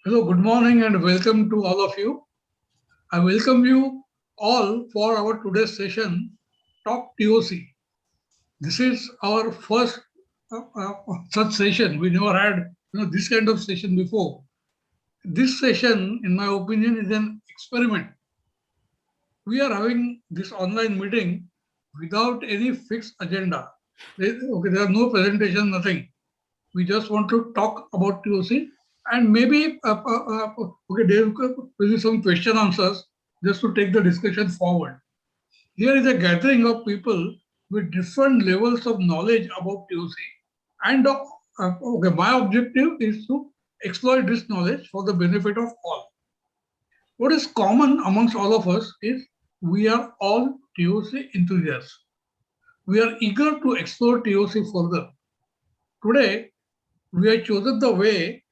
Hello, good morning, and welcome to all of you. I welcome you all for our today's session, Talk TOC. This is our first such session. We never had this kind of session before. This session, in my opinion, is an experiment. We are having this online meeting without any fixed agenda. There are no presentation, nothing. We just want to talk about TOC and maybe there will be some question answers just to take the discussion forward. Here is a gathering of people with different levels of knowledge about TOC, and my objective is to exploit this knowledge for the benefit of all. What is common amongst all of us is we are all TOC enthusiasts. We are eager to explore TOC further. Today, we have chosen the way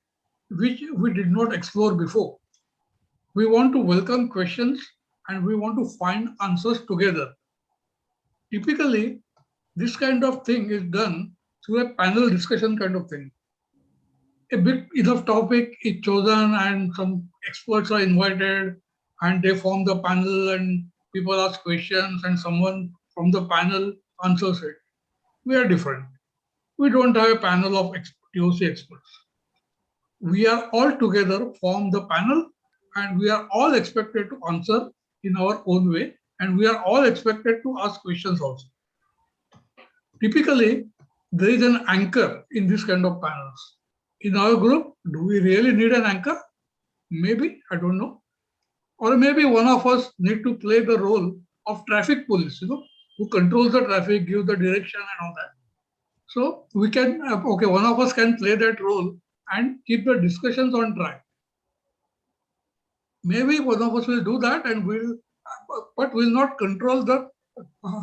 which we did not explore before. We want to welcome questions and we want to find answers together. Typically, this kind of thing is done through a panel discussion kind of thing. A big enough topic is chosen and some experts are invited and they form the panel and people ask questions and someone from the panel answers it. We are different. We don't have a panel of TOC experts. We are all together form the panel and we are all expected to answer in our own way and we are all expected to ask questions also. Typically, there is an anchor in this kind of panels. In our group, do we really need an anchor? Maybe, I don't know. Or maybe one of us need to play the role of traffic police, who controls the traffic, gives the direction and all that. So we can, one of us can play that role and keep the discussions on track. Maybe one of us will do that and but will not control the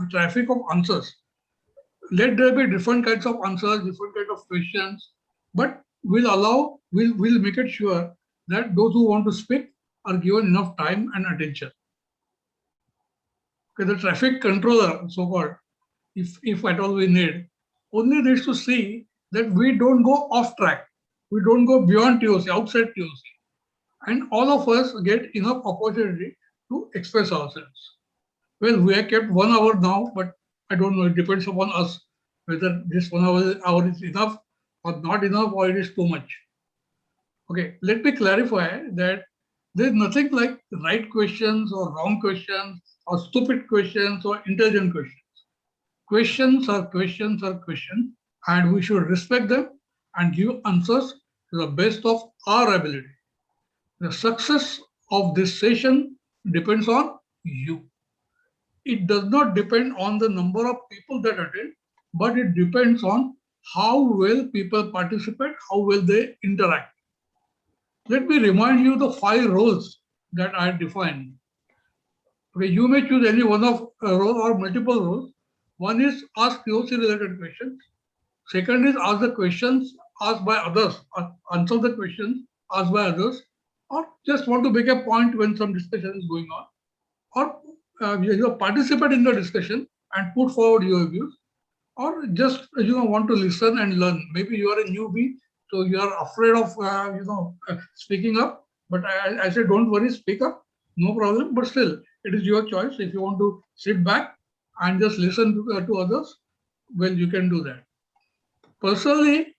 traffic of answers. Let there be different kinds of answers, different kinds of questions, but we'll make it sure that those who want to speak are given enough time and attention. Okay, the traffic controller, so called, if at all we need, only needs to see that we don't go off track. We don't go beyond TOC, outside TOC. And all of us get enough opportunity to express ourselves. Well, we have kept 1 hour now, but I don't know, it depends upon us whether this 1 hour is enough or not enough or it is too much. Okay, let me clarify that there's nothing like right questions or wrong questions or stupid questions or intelligent questions. Questions are questions are questions, and we should respect them and give answers to the best of our ability. The success of this session depends on you. It does not depend on the number of people that attend, but it depends on how well people participate, how well they interact. Let me remind you the 5 roles that I defined. Okay, you may choose any one of a role or multiple roles. One is ask POC related questions. Second is ask the questions asked by others, answer the questions asked by others, or just want to make a point when some discussion is going on, or participate in the discussion and put forward your views, or just want to listen and learn. Maybe you are a newbie, so you are afraid of speaking up. But I said, don't worry, speak up, no problem. But still, it is your choice. If you want to sit back and just listen to others, well, you can do that. Personally,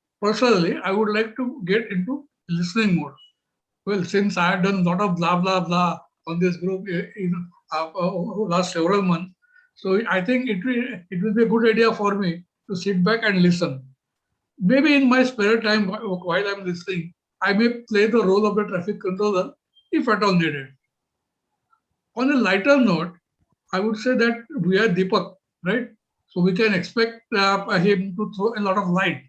I would like to get into listening mode. Well, since I have done a lot of blah blah blah on this group in last several months, so I think it will be a good idea for me to sit back and listen. Maybe in my spare time while I'm listening, I may play the role of the traffic controller if at all needed. On a lighter note, I would say that we are Deepak, right? So we can expect him to throw a lot of light.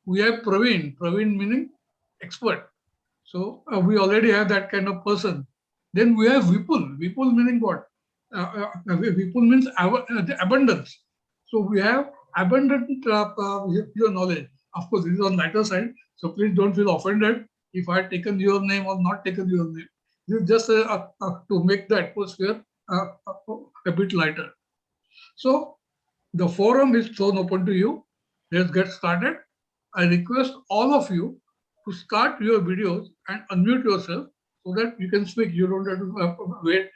We have Praveen meaning expert. So we already have that kind of person. Then we have Vipul meaning what? Vipul means the abundance. So we have abundant your knowledge. Of course, this is on lighter side. So please don't feel offended if I had taken your name or not taken your name. This is just to make the atmosphere a bit lighter. So the forum is thrown open to you. Let's get started. I request all of you to start your videos and unmute yourself so that you can speak. You don't have to wait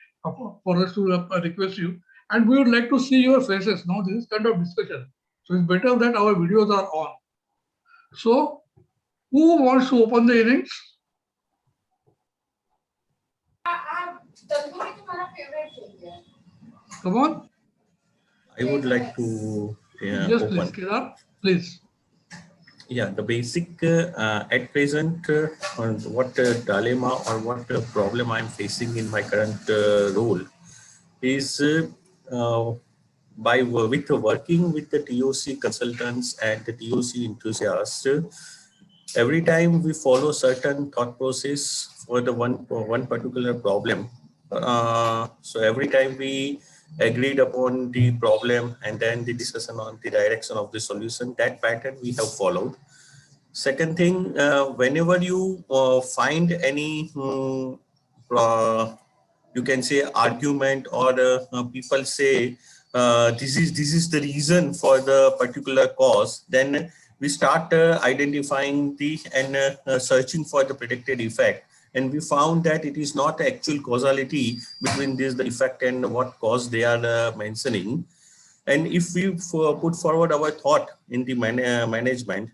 for us to request you. And we would like to see your faces. Now, this is kind of discussion. So it's better that our videos are on. So, who wants to open the innings? Come on. I would like to Yes, open. please, Kedar, please. Yeah, the basic at present, what dilemma or what problem I'm facing in my current role is with working with the TOC consultants and the TOC enthusiasts. Every time we follow certain thought process for the one particular problem. So every time we agreed upon the problem and then the discussion on the direction of the solution, that pattern we have followed. Second thing, whenever you find any, you can say argument or people say this is the reason for the particular cause, then we start identifying the and searching for the predicted effect. And we found that it is not actual causality between this the effect and what cause they are mentioning. And if we put forward our thought in the management,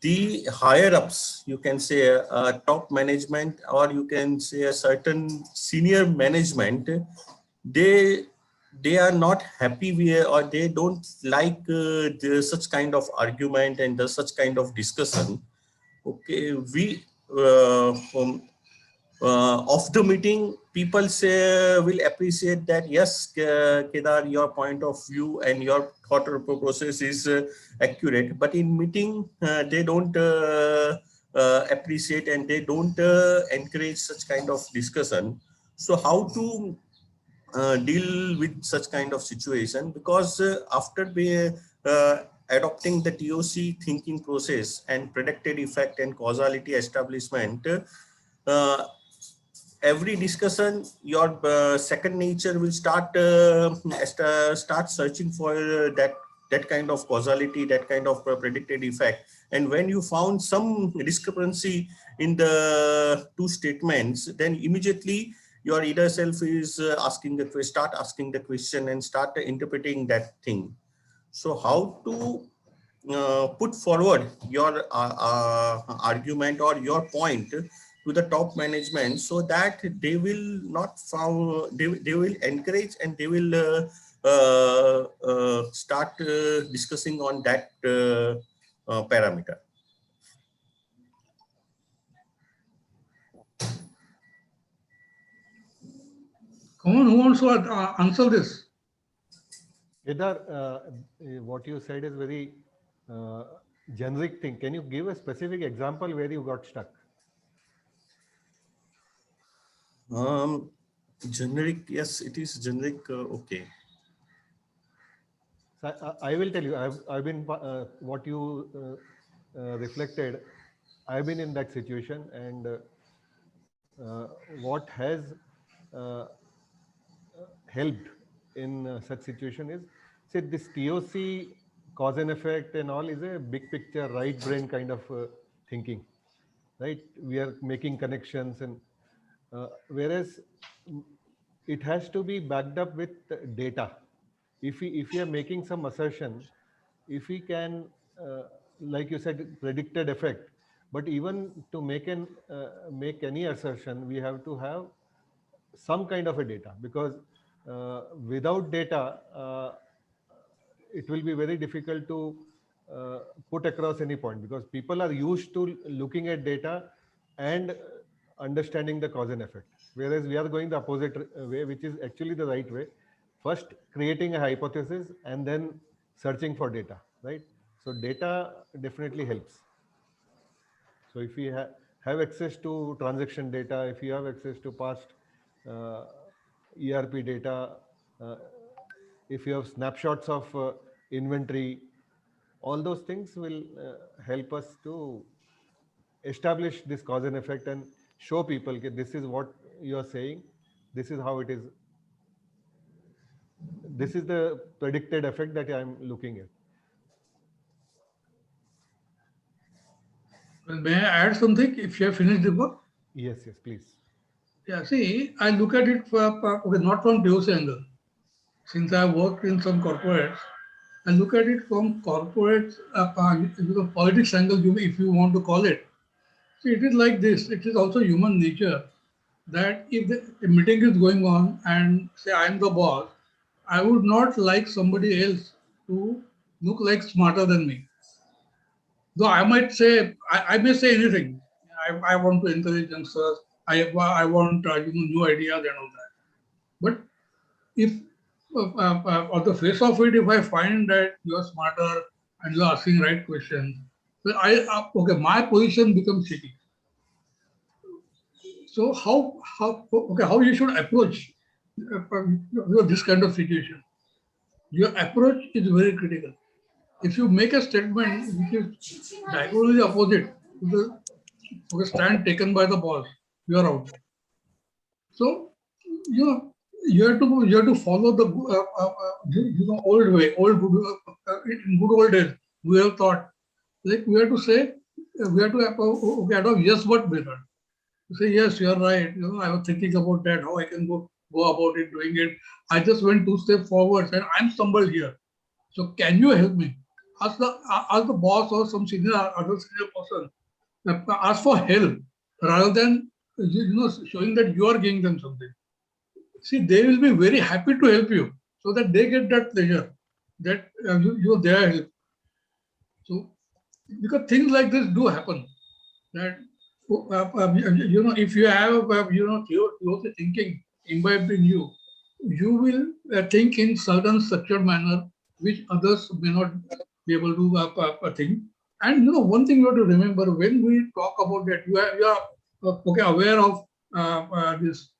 the higher ups, you can say top management, or you can say a certain senior management, they they are not happy with, or they don't like such kind of argument and such kind of discussion. Okay, we of the meeting, people say will appreciate that yes, Kedar, your point of view and your thought process is accurate. But in meeting, they don't appreciate and they don't encourage such kind of discussion. So how to deal with such kind of situation? Because after adopting the TOC thinking process and predicted effect and causality establishment, uh, every discussion, your second nature will start searching for that kind of causality, that kind of predicted effect. And when you found some discrepancy in the two statements, then immediately your inner self is start asking the question and start interpreting that thing. So how to put forward your argument or your point to the top management so that they will not found, they will encourage and they will start discussing on that parameter. Come on, who wants to answer this? Kedar, what you said is very uh, generic thing. Can you give a specific example where you got stuck? Generic, yes, it is generic. Okay. So I will tell you, I've been, what you reflected, I've been in that situation, and what has uh, helped in such situation is, say, this TOC cause and effect and all is a big picture, right brain kind of thinking, right? We are making connections, and whereas it has to be backed up with data. If we are making some assertion, if we can, like you said, predicted effect, but even to make any assertion, we have to have some kind of a data, because without data, it will be very difficult to uh, put across any point, because people are used to looking at data and understanding the cause and effect, whereas we are going the opposite way, which is actually the right way. First creating a hypothesis and then searching for data, right? So data definitely helps. So if we have access to transaction data, if you have access to past uh, ERP data, uh, if you have snapshots of inventory, all those things will help us to establish this cause and effect and show people that this is what you are saying, this is how it is, this is the predicted effect that I am looking at. May I add something if you have finished the book? Yes, yes, please. Yeah, see, I look at it okay, not from TOC angle. Since I have worked in some corporates, I look at it from corporate politics angle, if you want to call it. See, it is like this. It is also human nature that if a meeting is going on and say I am the boss, I would not like somebody else to look like smarter than me. Though I might say, I may say anything. I want to encourage youngsters. I want new ideas and all that. But if on the face of it, if I find that you are smarter and you are asking right questions, then okay, my position becomes shaky. So how you should approach this kind of situation? Your approach is very critical. If you make a statement which is diagonally opposite to the stand taken by the boss, you are out. So you know you have to follow the old way, in good old days. We have thought like we have to say we have to adopt yes but method. Say yes, you are right. I was thinking about that, how I can go about it, doing it. I just went 2 steps forward and I'm stumbled here. So can you help me? Ask the boss or some other senior person. Ask for help rather than showing that you are giving them something. See, they will be very happy to help you so that they get that pleasure that you are there help. So because things like this do happen that if you have your thinking imbibed in you, you will think in certain structured manner which others may not be able to think. And one thing you have to remember when we talk about that, you are okay aware of uh, this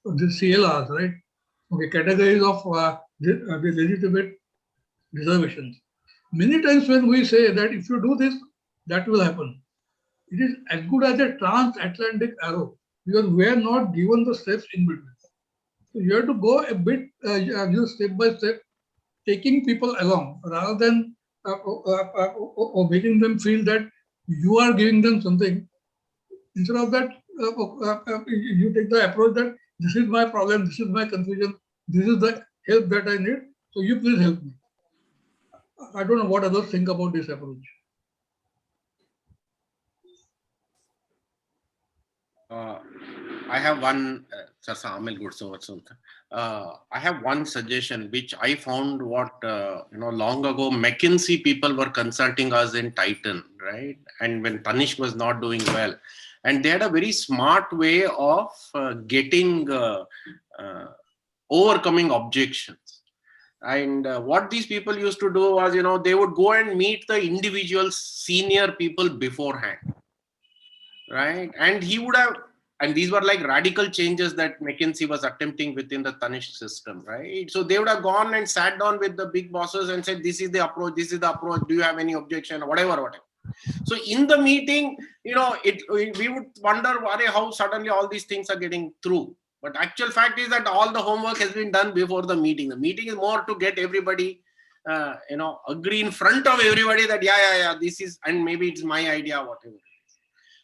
CLRs, right? Okay, categories of the legitimate reservations. Many times when we say that if you do this, that will happen, it is as good as a transatlantic arrow because we are not given the steps in between. So you have to go a bit step by step, taking people along rather than making them feel that you are giving them something. Instead of that, you take the approach that this is my problem, this is my confusion, this is the help that I need. So you please help me. I don't know what others think about this approach. I have one, I have one suggestion which I found long ago McKinsey people were consulting us in Titan, right? And when Tanishq was not doing well, and they had a very smart way of overcoming objections. And what these people used to do was, they would go and meet the individual senior people beforehand, right? And he would have, and these were like radical changes that McKinsey was attempting within the Tanishq system, right? So they would have gone and sat down with the big bosses and said, this is the approach, do you have any objection, whatever. So in the meeting, we would wonder how suddenly all these things are getting through. But actual fact is that all the homework has been done before the meeting. The meeting is more to get everybody, agree in front of everybody that, yeah, this is, and maybe it's my idea, whatever.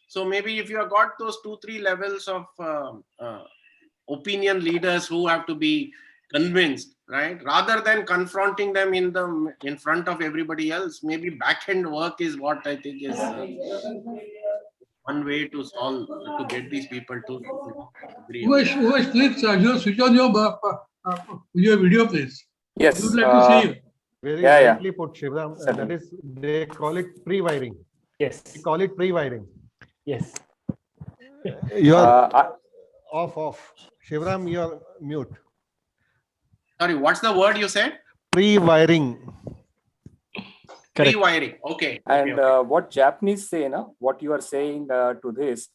So maybe if you have got those 2-3 levels of opinion leaders who have to be convinced, right? Rather than confronting them in front of everybody else, maybe back-end work is what I think is one way to solve, to get these people to agree. Umesh, please switch on your video, please. Yes. We would like to see you. Very Yeah, rightly put, Shivram. That is, they call it pre-wiring. Yes. We call it pre-wiring. Yes. You are off. Shivram, you are mute. Sorry, what's the word you said? Pre-wiring. Pre-wiring. Okay. And what Japanese say, what you are saying to this,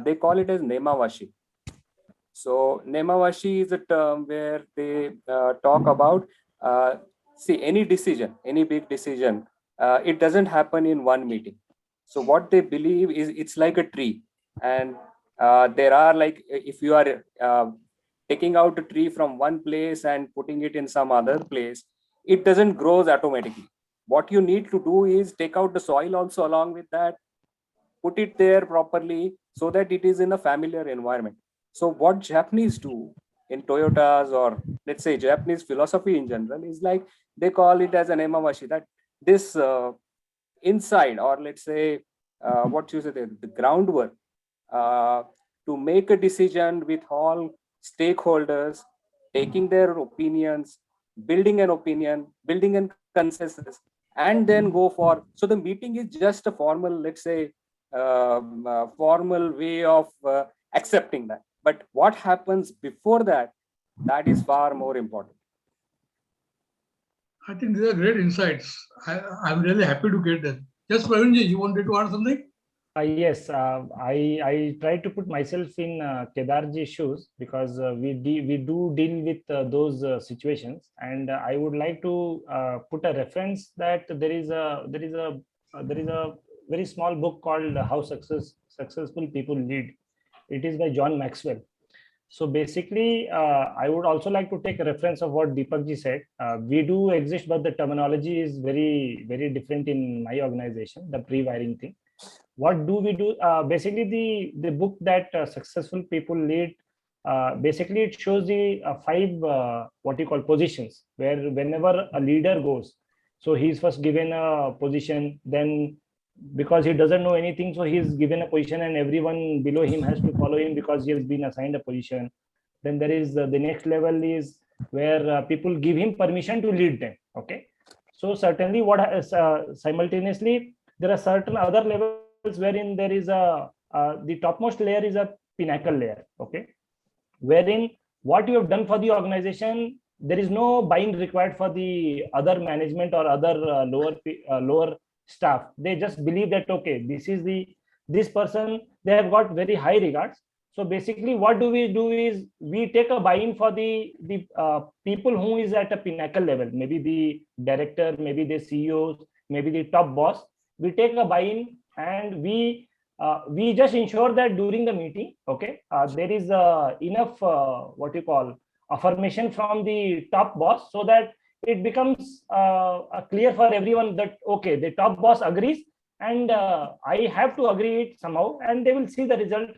they call it as nemawashi. So nemawashi is a term where they talk about, any decision, any big decision, it doesn't happen in one meeting. So what they believe is it's like a tree, and there are like, if you are taking out a tree from one place and putting it in some other place, it doesn't grow automatically. What you need to do is take out the soil also along with that, put it there properly so that it is in a familiar environment. So what Japanese do in Toyotas, or let's say Japanese philosophy in general, is like they call it as an nemawashi, that this inside, or let's say what you say, the groundwork to make a decision with all stakeholders, taking their opinions, building an opinion, building a consensus, and then go for. So the meeting is just a formal, let's say, formal way of accepting that. But what happens before that, that is far more important. I think these are great insights. I'm really happy to get them. Yes, Pravinji, you wanted to add something? Yes, I try to put myself in Kedarji's shoes, because we do deal with those situations, and I would like to put a reference that there is a very small book called How Successful People Lead. It is by John Maxwell. So basically, I would also like to take a reference of what Deepakji said. We do exist, but the terminology is very, very different in my organization, the pre-wiring thing. What do we do? Basically, the book that Successful People Lead, basically it shows the 5 what you call positions, where whenever a leader goes, so he's first given a position, then because he doesn't know anything, so he's given a position and everyone below him has to follow him because he has been assigned a position. Then there is the next level is where people give him permission to lead them. Okay, so certainly what simultaneously there are certain other levels wherein there is the topmost layer is a pinnacle layer. Okay, wherein what you have done for the organization, there is no buying required for the other management or other lower staff. They just believe that okay, this person, they have got very high regards. So basically what do is we take a buy-in for the people who is at a pinnacle level, maybe the director, maybe the CEOs, maybe the top boss. We take a buy-in and we just ensure that during the meeting, okay, there is enough what you call affirmation from the top boss, so that it becomes clear for everyone that okay, the top boss agrees and I have to agree it somehow, and they will see the result.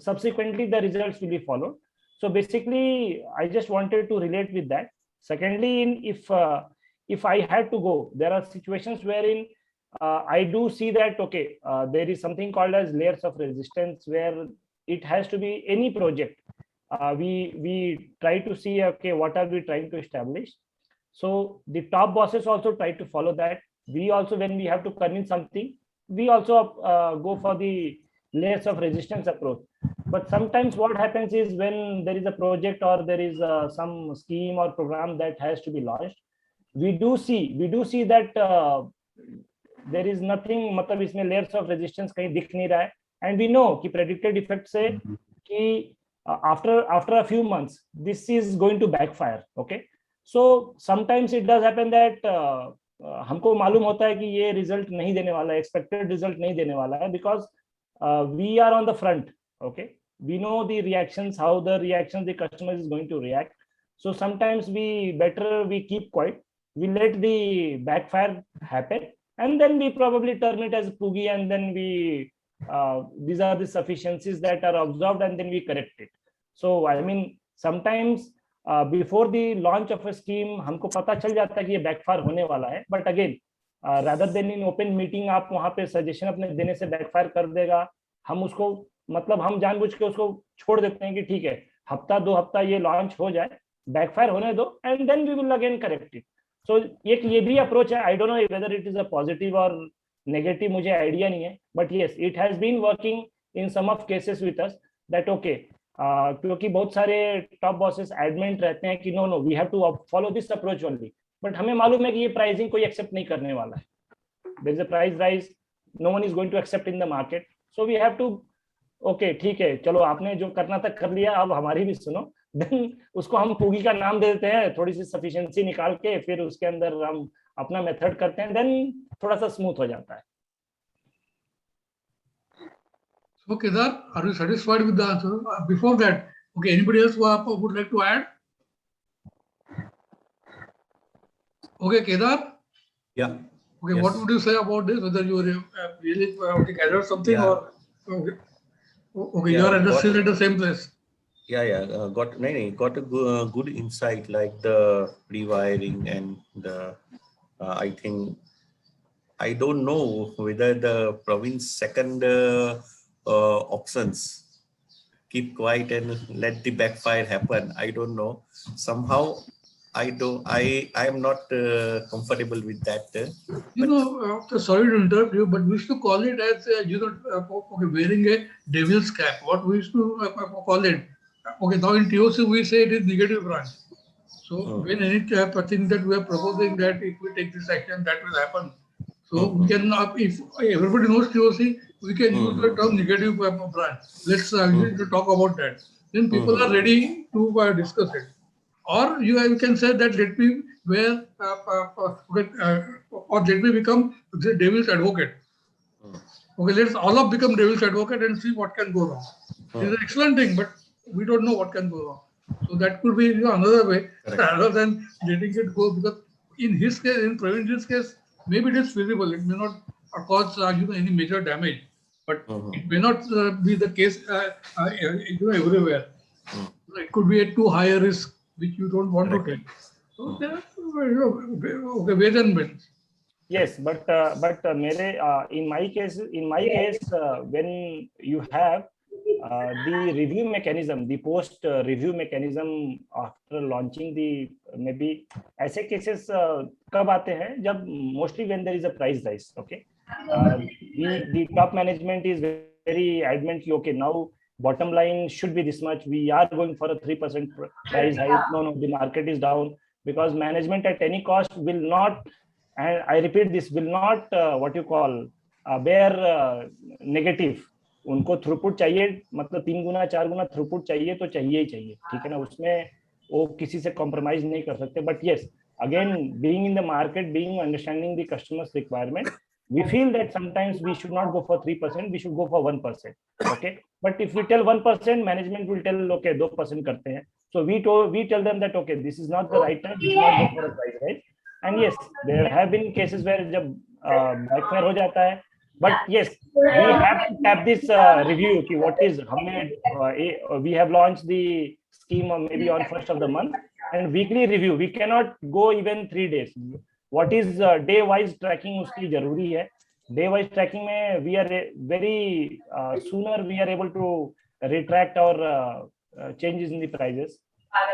Subsequently the results will be followed. So basically I just wanted to relate with that. Secondly, if I had to go, there are situations wherein I do see that okay, there is something called as layers of resistance, where it has to be any project. We try to see okay, what are we trying to establish. So the top bosses also try to follow that. We also, when we have to convince something, we also go for the layers of resistance approach. But sometimes what happens is when there is a project or there is some scheme or program that has to be launched, we do see that there is nothing, मतलब इसमें layers of resistance कहीं दिख नहीं रहा है, and we know कि predicted effect से कि after a few months this is going to backfire. Okay, so sometimes it does happen that हमको मालूम होता है कि ये result नहीं देने वाला है, expected result नहीं देने वाला है, because we are on the front. Okay, we know the reactions, how the customer is going to react. So sometimes we keep quiet, we let the backfire happen, and then we probably term it as poogie, and then we these are the sufficiencies that are observed, and then we correct it. So I mean, sometimes before the launch of a scheme हमको पता चल जाता है कि ये backfire होने वाला है, but again rather than in open meeting आप वहाँ पे suggestion अपने देने से backfire कर देगा, हम उसको मतलब हम जानबूझ के उसको छोड़ देते हैं कि ठीक है, हफ्ता 2 हफ्ता ये launch हो जाए, backfire होने दो, and then we will again correct it. So एक ये भी approach है. I don't know whether it is a positive or negative, मुझे idea नहीं है, but yes, it has been working in some of cases with us that okay, क्योंकि बहुत सारे टॉप बॉसेस एडमेंट रहते हैं कि no we have to follow this approach only, but हमें मालूम है कि ये प्राइसिंग कोई एक्सेप्ट नहीं करने वाला है. There is a price rise, no one is going to accept in the market, so we have to okay ठीक है, चलो आपने जो करना था कर लिया, अब हमारी भी सुनो. देन उसको हम पूगी का नाम दे देते हैं, थोड़ी सी सफिशिएंसी निकाल के फिर उसके अंदर हम अपना मेथड करते हैं, देन थोड़ा सा स्मूथ हो जाता है. So Kedar, are you satisfied with the answer? Before that, okay, anybody else who would like to add? Okay, Kedar? Yeah. Okay, Yes. what would you say about this? Whether you really gathered something Yeah. or okay, okay, Yeah, you are got, still at the same place. got a good insight like the rewiring and the I think I don't know whether the province second options keep quiet and let the backfire happen. I don't know. Somehow I am not comfortable with that. You But know, sorry to interrupt you, but we used to call it as, okay, wearing a devil's cap. What we used to call it. Okay, now in TOC we say it is negative branch. So when any thing that we are proposing that if we take this action, that will happen. So we can, if everybody knows TOC, we can use the term negative branch. Let's talk about that. Then people are ready to discuss it. Or you can say that let me wear, or let me become the devil's advocate. Okay, let's all of become devil's advocate and see what can go wrong. It's an excellent thing, but we don't know what can go wrong. So that could be another way rather than letting it go. Because in his case, in Pravin's case, maybe it is feasible. It may not cause any major damage, but it may not be the case everywhere. It could be a too high a risk which you don't want to take. So there are okay, ways and means. Yes, but in my case, when you have the review mechanism, the post review mechanism after launching the, maybe ऐसे cases कब आते हैं जब mostly when there is a price rise. Okay, the top management is very adamant. Okay, now bottom line should be this much. We are going for a 3% price hike. No, the market is down, because management at any cost will not, and I repeat this, will not what you call bear negative. उनको throughput चाहिए, मतलब 3 गुना 4 गुना throughput चाहिए तो चाहिए ही चाहिए, ठीक है ना, उसमें वो किसी से कॉम्प्रोमाइज नहीं कर सकते. But yes, again being in the market, being understanding the customers requirement, we feel that sometimes we should not go for 3%, we should go for 1%. Okay, but if we tell 1%, management will tell okay 2% करते हैं. So we tell them that okay, this is not the right time, we should not go for a price rise. And yes, there have been cases where जब backfire हो जाता है, but yes, we have to tap this review कि what is हमने we have launched the scheme maybe on 1st of the month, and weekly review. We cannot go even 3 days. What is day wise tracking उसकी जरूरी है. Day wise tracking में we are very sooner we are able to retract our changes in the prices.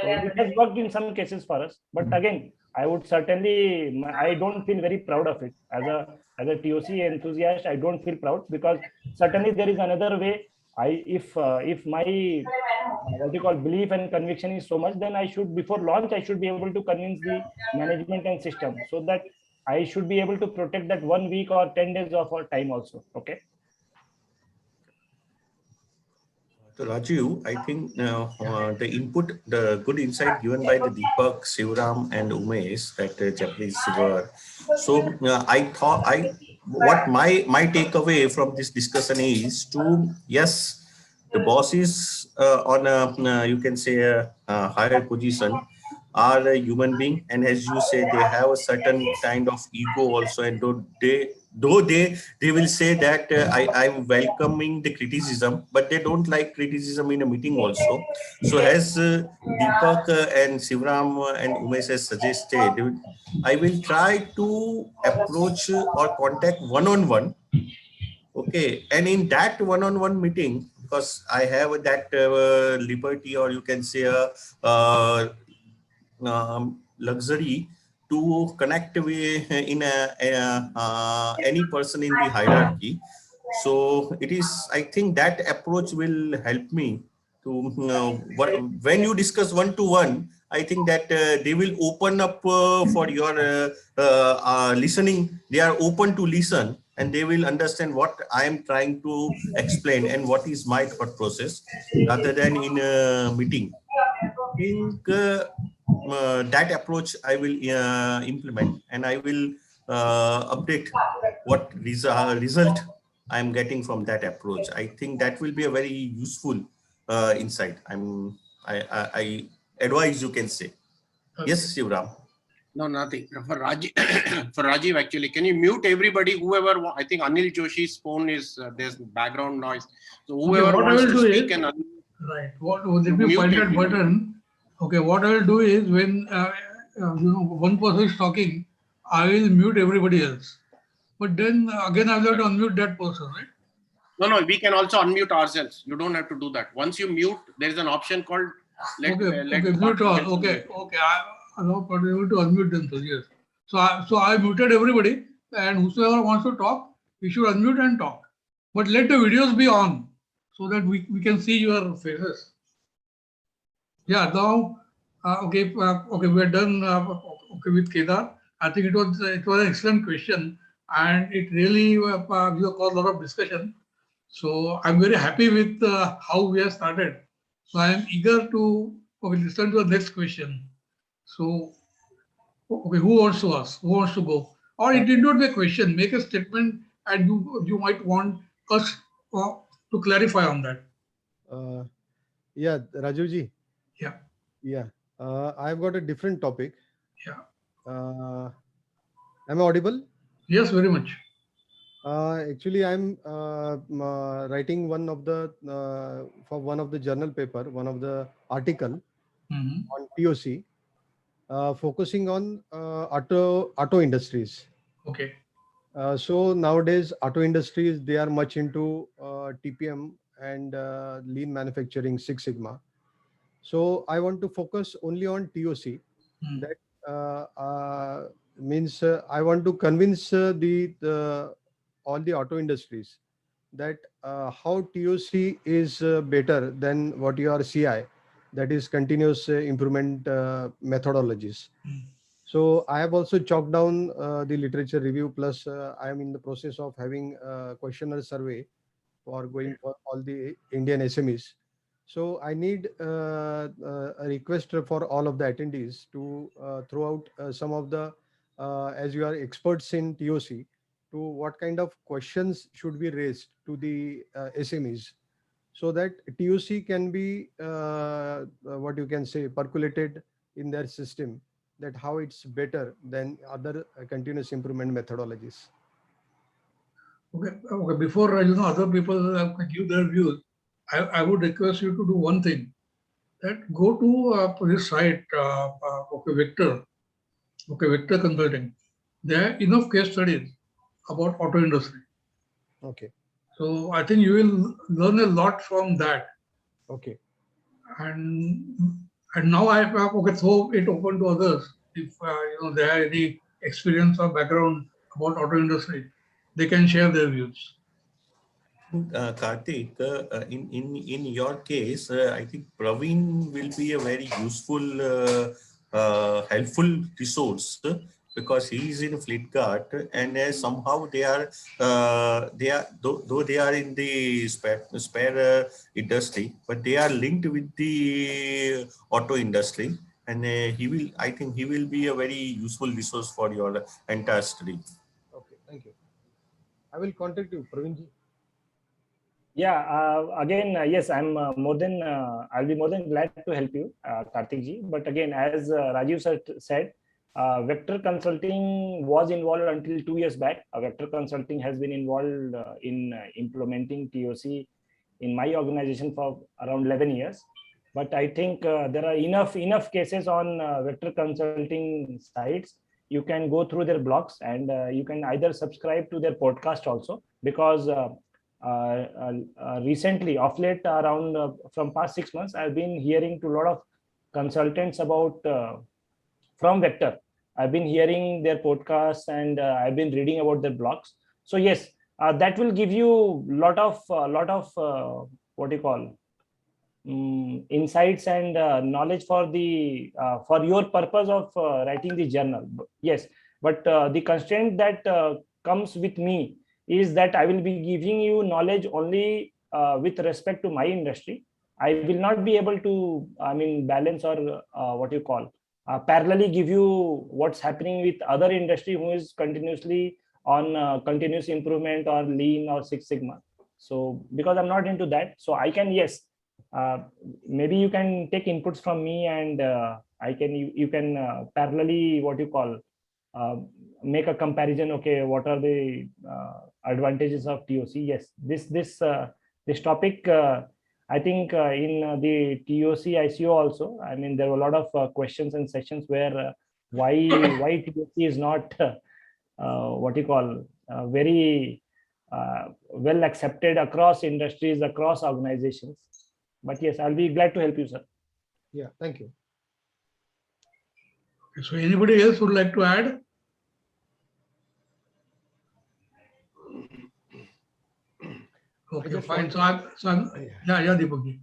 So it has worked in some cases for us, but again, I would certainly, I don't feel very proud of it as a TOC enthusiast. I don't feel proud, because certainly there is another way. If my what you call belief and conviction is so much, then I should, before launch, I should be able to convince the management and system, so that I should be able to protect that 1 week or 10 days of our time also. Okay. So Rajiv, I think the input, the good insight given by the Deepak, Shivram, and Umesh, that Japanese were. So what my takeaway from this discussion is to, yes, the boss is on a you can say a higher position, are a human being, and as you say, they have a certain kind of ego also, and though they will say that I'm welcoming the criticism, but they don't like criticism in a meeting also. So as Deepak and Shivram and Umesh has suggested, I will try to approach or contact one-on-one. Okay, and in that one-on-one meeting, because I have that liberty, or you can say luxury to connect with any person in the hierarchy. So it is, I think that approach will help me to when you discuss one-to-one, I think that they will open up for your listening. They are open to listen, and they will understand what I am trying to explain and what is my thought process, rather than in a meeting. I think that approach I will implement, and I will update what result I am getting from that approach. I think that will be a very useful insight. I advise, you can say. Yes, Shivram. No, nothing. For Rajiv, for Rajiv, actually, can you mute everybody? Whoever, I think Anil Joshi's phone is, there's background noise. So Okay, whoever what I wants will to do speak is, and right, let me mute find that everybody. button. Okay, what I will do is when one person is talking, I will mute everybody else. But then again, I will have to unmute that person, right? No, we can also unmute ourselves. You don't have to do that. Once you mute, there is an option called let Okay, mute all. participants Okay, unmute. okay. I allow people to unmute themselves. Yes. So I muted everybody, and whosoever wants to talk, we should unmute and talk. But let the videos be on so that we can see your faces. Yeah. Now, okay. We are done. Okay, with Kedar. I think it was an excellent question, and it really caused a lot of discussion. So I'm very happy with how we have started. So I am eager to listen to the next question. So, okay, who wants to ask? Who wants to go? Or it did not be a question. Make a statement, and you might want us to clarify on that. Uh, yeah, Rajivji. Yeah, Yeah, I've got a different topic. yeah. Am I audible? Yes, very much. Actually, I'm writing for one of the journal paper, one of the article Mhm. on TOC, focusing on auto industries. Okay. So nowadays, auto industries, they are much into TPM and lean manufacturing, Six Sigma. So I want to focus only on TOC. Mm. That means I want to convince the all the auto industries that how TOC is better than what your CI, that is continuous improvement methodologies. Mm. So I have also chalked down the literature review, plus I am in the process of having a questionnaire survey for going for all the Indian SMEs. So I need a request for all of the attendees to throw out some of the, as you are experts in TOC, to what kind of questions should be raised to the SMEs, so that TOC can be what you can say percolated in their system, that how it's better than other continuous improvement methodologies. Okay. Before other people give their views, I would request you to do one thing. That go to this site, Victor. Okay, Victor Consulting. There are enough case studies about auto industry. Okay. So I think you will learn a lot from that. Okay. And now I have throw it open to others. If they have any experience or background about auto industry, they can share their views. Karthik, in your case, I think Praveen will be a very useful, helpful resource, because he is in Flipkart, and somehow though they are in the spare industry, but they are linked with the auto industry, and I think he will be a very useful resource for your entire study. Okay. Thank you. I will contact you, Praveenji. Yeah, again, yes, I'll be more than glad to help you, Karthik ji. But again, as Rajiv sir said, Vector Consulting was involved until 2 years back. Vector Consulting has been involved in implementing TOC in my organization for around 11 years. But I think there are enough cases on Vector Consulting sites. You can go through their blogs, and you can either subscribe to their podcast also, because recently, of late, around from past 6 months, I've been hearing to a lot of consultants about from Vector. I've been hearing their podcasts, and I've been reading about their blogs. So yes, that will give you lot of what do you call insights and knowledge for the for your purpose of writing the journal. Yes, but the constraint that comes with me is that I will be giving you knowledge only with respect to my industry. I will not be able to, balance or what you call parallelly give you what's happening with other industry who is continuously on continuous improvement or lean or Six Sigma. So because I'm not into that, so I can, yes, maybe you can take inputs from me, and you can parallelly what you call make a comparison. Okay, what are the advantages of TOC? Yes, this topic, I think in the TOC ICO also, I mean, there were a lot of questions and sessions where why TOC is not what you call very well accepted across industries, across organizations. But yes, I'll be glad to help you, sir. Yeah, thank you. So anybody else would like to add? Okay, just fine. want Yeah, Deepak ji.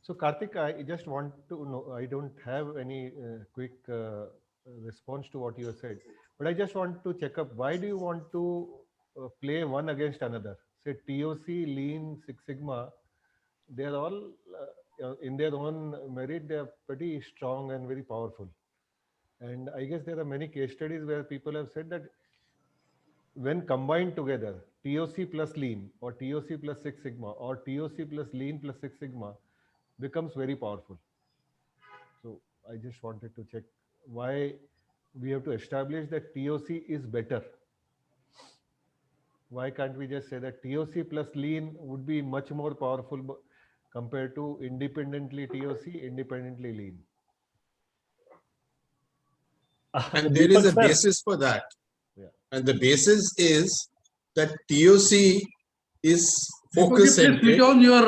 So Karthik, I just want to know, I don't have any quick response to what you have said, but I just want to check up, why do you want to play one against another? Say TOC, Lean, Six Sigma, they are all in their own merit, they are pretty strong and very powerful. And I guess there are many case studies where people have said that when combined together, TOC plus Lean or TOC plus Six Sigma or TOC plus Lean plus Six Sigma becomes very powerful. So I just wanted to check why we have to establish that TOC is better. Why can't we just say that TOC plus Lean would be much more powerful compared to independently TOC, independently Lean? And there is a Deepak, sir. basis for that. Yeah. And the basis is that TOC is Deepak ji, focus please switch centric. on your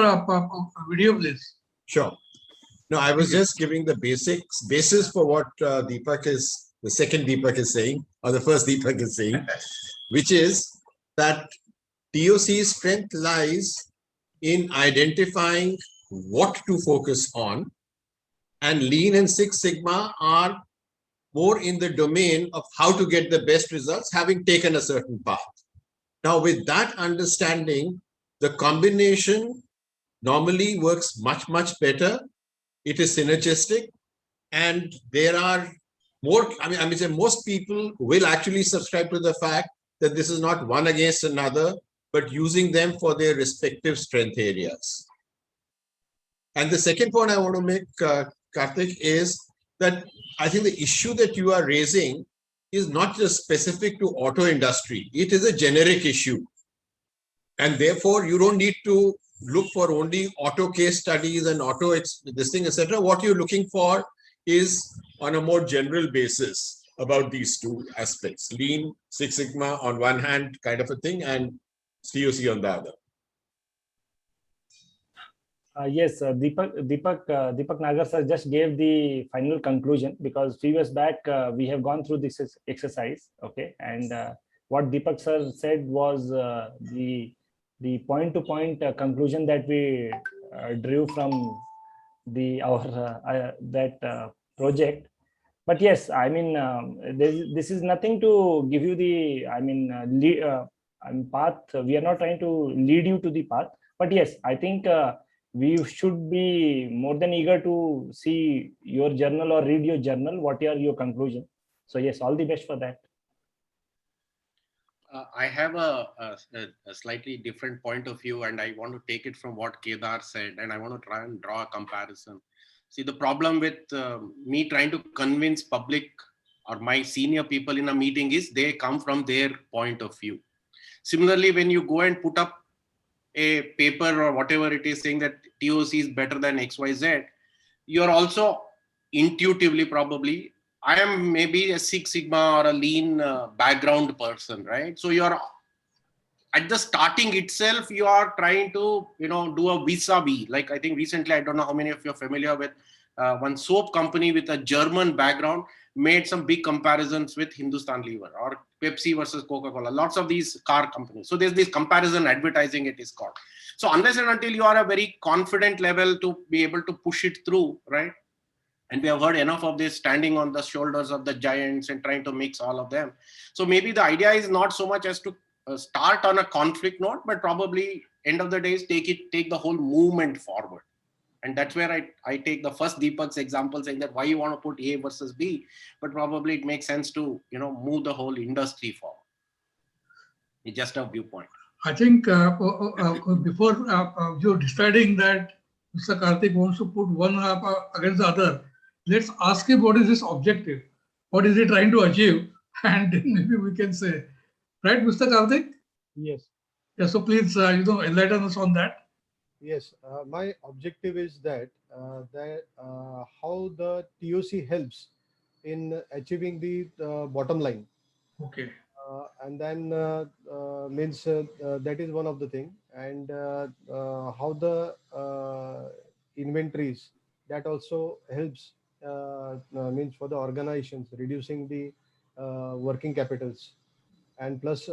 video, please. Sure. No, I was just giving the basis for what the second Deepak is saying, or the first Deepak is saying, which is that TOC's strength lies in identifying what to focus on, and Lean and Six Sigma are more in the domain of how to get the best results, having taken a certain path. Now, with that understanding, the combination normally works much, much better. It is synergistic, and there are more, I mean, say most people will actually subscribe to the fact that this is not one against another, but using them for their respective strength areas. And the second point I want to make, Karthik, is that I think the issue that you are raising is not just specific to auto industry. It is a generic issue. And therefore, you don't need to look for only auto case studies and auto this thing, etc. What you're looking for is on a more general basis about these two aspects, Lean, Six Sigma on one hand kind of a thing, and TOC on the other. Yes, Deepak Nagar sir just gave the final conclusion, because few years back we have gone through this exercise. Okay, and what Deepak sir said was the point-to-point conclusion that we drew from that project. But yes, I mean, this is nothing to give you the path. We are not trying to lead you to the path. But yes, I think we should be more than eager to see your journal or read your journal. What are your conclusions? So yes, all the best for that. I have a slightly different point of view, and I want to take it from what Kedar said, and I want to try and draw a comparison. See, the problem with me trying to convince public or my senior people in a meeting is they come from their point of view. Similarly, when you go and put up a paper or whatever it is saying that TOC is better than XYZ, you're also intuitively probably, I am maybe a Six Sigma or a Lean background person, right? So you're at the starting itself, you are trying to, do a vis-a-vis. Like I think recently, I don't know how many of you are familiar with one soap company with a German background made some big comparisons with Hindustan Lever or Pepsi versus Coca-Cola, lots of these car companies. So there's this comparison advertising, it is called. So unless and until you are a very confident level to be able to push it through, right? And we have heard enough of this standing on the shoulders of the giants and trying to mix all of them. So maybe the idea is not so much as to start on a conflict note, but probably end of the day is take the whole movement forward. And that's where I take the first Deepak's example saying that why you want to put A versus B, but probably it makes sense to, move the whole industry forward. It's just a viewpoint. I think before you're deciding that Mr. Karthik wants to put one up against the other. Let's ask him what is his objective? What is he trying to achieve? And then maybe we can say, right, Mr. Karthik? Yes, Yeah, so please, enlighten us on that. yes. My objective is that how the TOC helps in achieving the bottom line, Okay. and then means that is one of the thing, and how the inventories that also helps means for the organizations reducing the working capitals, and plus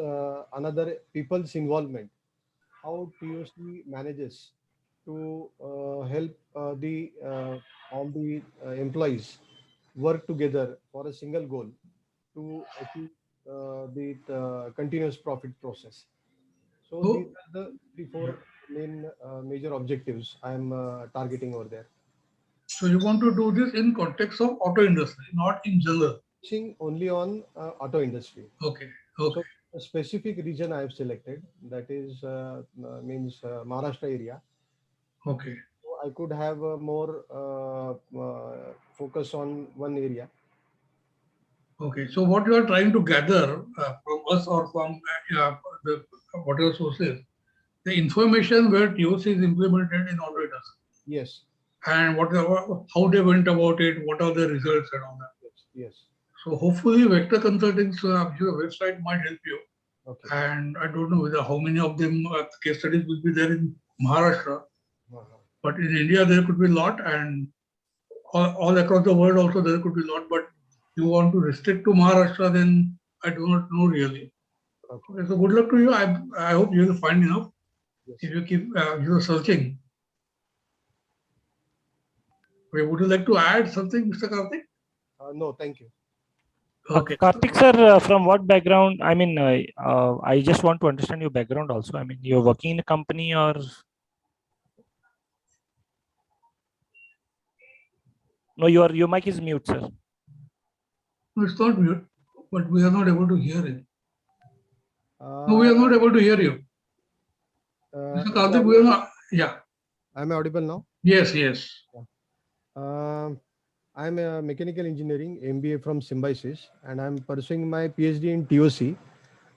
another people's involvement, how TOC manages to help the all the employees work together for a single goal to achieve the continuous profit process. So So, these are the 3 4 main major objectives I am targeting over there. so you want to do this in context of auto industry, not in general. Focusing only on auto industry. Okay. Okay. So a specific region I have selected, that is means Maharashtra area. Okay. So I could have a more focus on one area. Okay. So what you are trying to gather from us or from the whatever sources, the information where TOC is implemented in auto industry, Yes, and how they went about it, what are the results and all that. yes, yes. So hopefully Vector Consulting's your website might help you. Okay. And I don't know whether how many of them case studies will be there in Maharashtra, but in India there could be a lot, and all across the world also there could be a lot. But you want to restrict to Maharashtra, then I do not know really. Okay. Okay, so good luck to you. I hope you will find enough Yes. if you keep searching. Okay, would you like to add something, Mr. Karthik? No, thank you. Okay. Karthik sir, from what background? I mean, I just want to understand your background also. I mean, you're working in a company or? No, your mic is mute, sir. No, it's not mute, but we are not able to hear it. No, we Uh, are not able to hear you. Mr. Karthik, we are not. Yeah. am I audible now? Yes, yes. I'm a mechanical engineering MBA from Symbiosis, and I'm pursuing my PhD in TOC.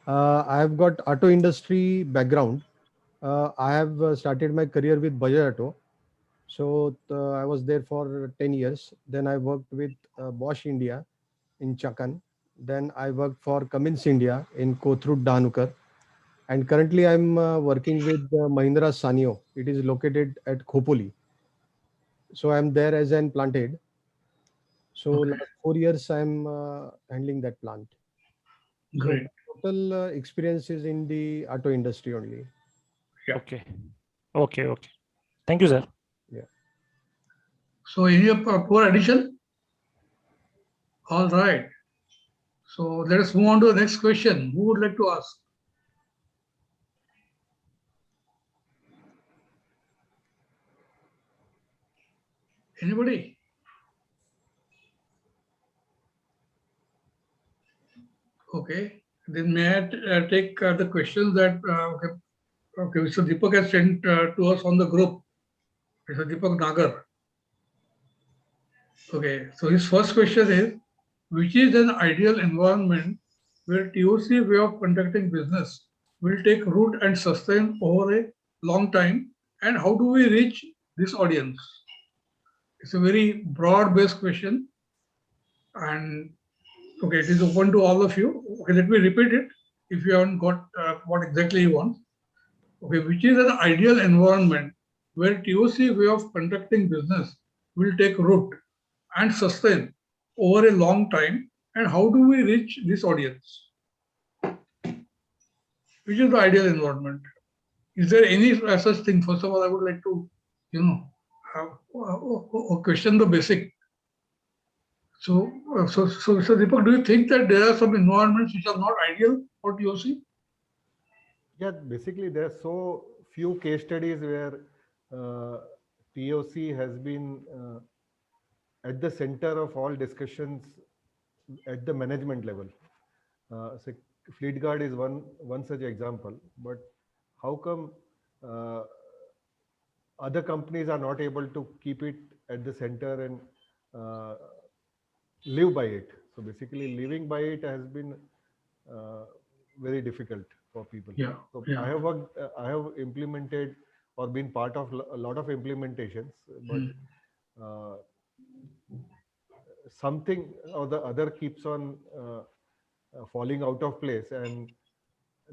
I have got auto industry background. I have started my career with Bajaj Auto. So I was there for 10 years. Then I worked with Bosch India in Chakan. Then I worked for Cummins India in Kothurud, Dhanukar. And currently I'm working with Mahindra Sanyo. It is located at Khopoli. So I'm there as an plant head. So Okay. last 4 years I'm handling that plant. Great. So total experience is in the auto industry only. Yeah. Okay. Okay. Okay. Thank you, sir. So any poor addition? All right. So let us move on to the next question. Who would like to ask? Anybody? Okay. Then may I take the questions that okay, Mr. Deepak has sent to us on the group. Mr. Deepak Nagar. Okay. So his first question is, which is an ideal environment where TOC way of conducting business will take root and sustain over a long time, and how do we reach this audience? It's a very broad-based question, and okay, it is open to all of you. Okay, let me repeat it if you haven't got what exactly you want. Okay, which is an ideal environment where TOC way of conducting business will take root and sustain over a long time, and how do we reach this audience? Which is the ideal environment? Is there any such thing? First of all, I would like to, question the basic. So, Mr. Deepak, do you think that there are some environments which are not ideal for TOC? Yeah, basically there are so few case studies where TOC has been at the center of all discussions at the management level. So Fleetguard is one such example. But how come other companies are not able to keep it at the center and live by it. So basically living by it has been very difficult for people. Yeah, So yeah. I have worked, I have implemented or been part of a lot of implementations, but something or the other keeps on falling out of place, and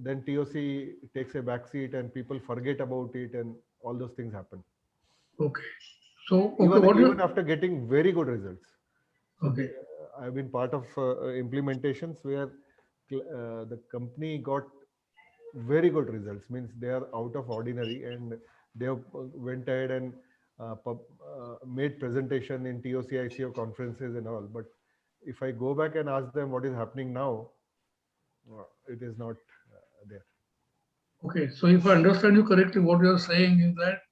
then TOC takes a backseat and people forget about it, and all those things happen. Okay. So, okay, Even after getting very good results. So Okay. I've been part of implementations where the company got very good results, means they are out of ordinary, and they have went ahead and made presentation in TOC ICO conferences and all. But if I go back and ask them what is happening now, it is not there. Okay, so if I understand you correctly, what you are saying is that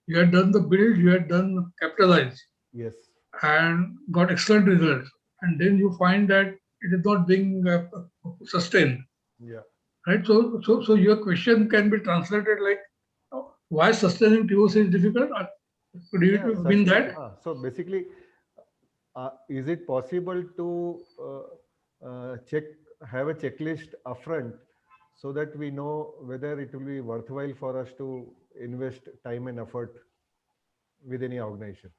you had done the build, you had done capitalize, Yes. and got excellent results, and then you find that it is not being sustained, Yeah. right? So your question can be translated like, why sustaining TOC is difficult? Could you mean that? So basically, is it possible to have a checklist upfront so that we know whether it will be worthwhile for us to invest time and effort with any organization?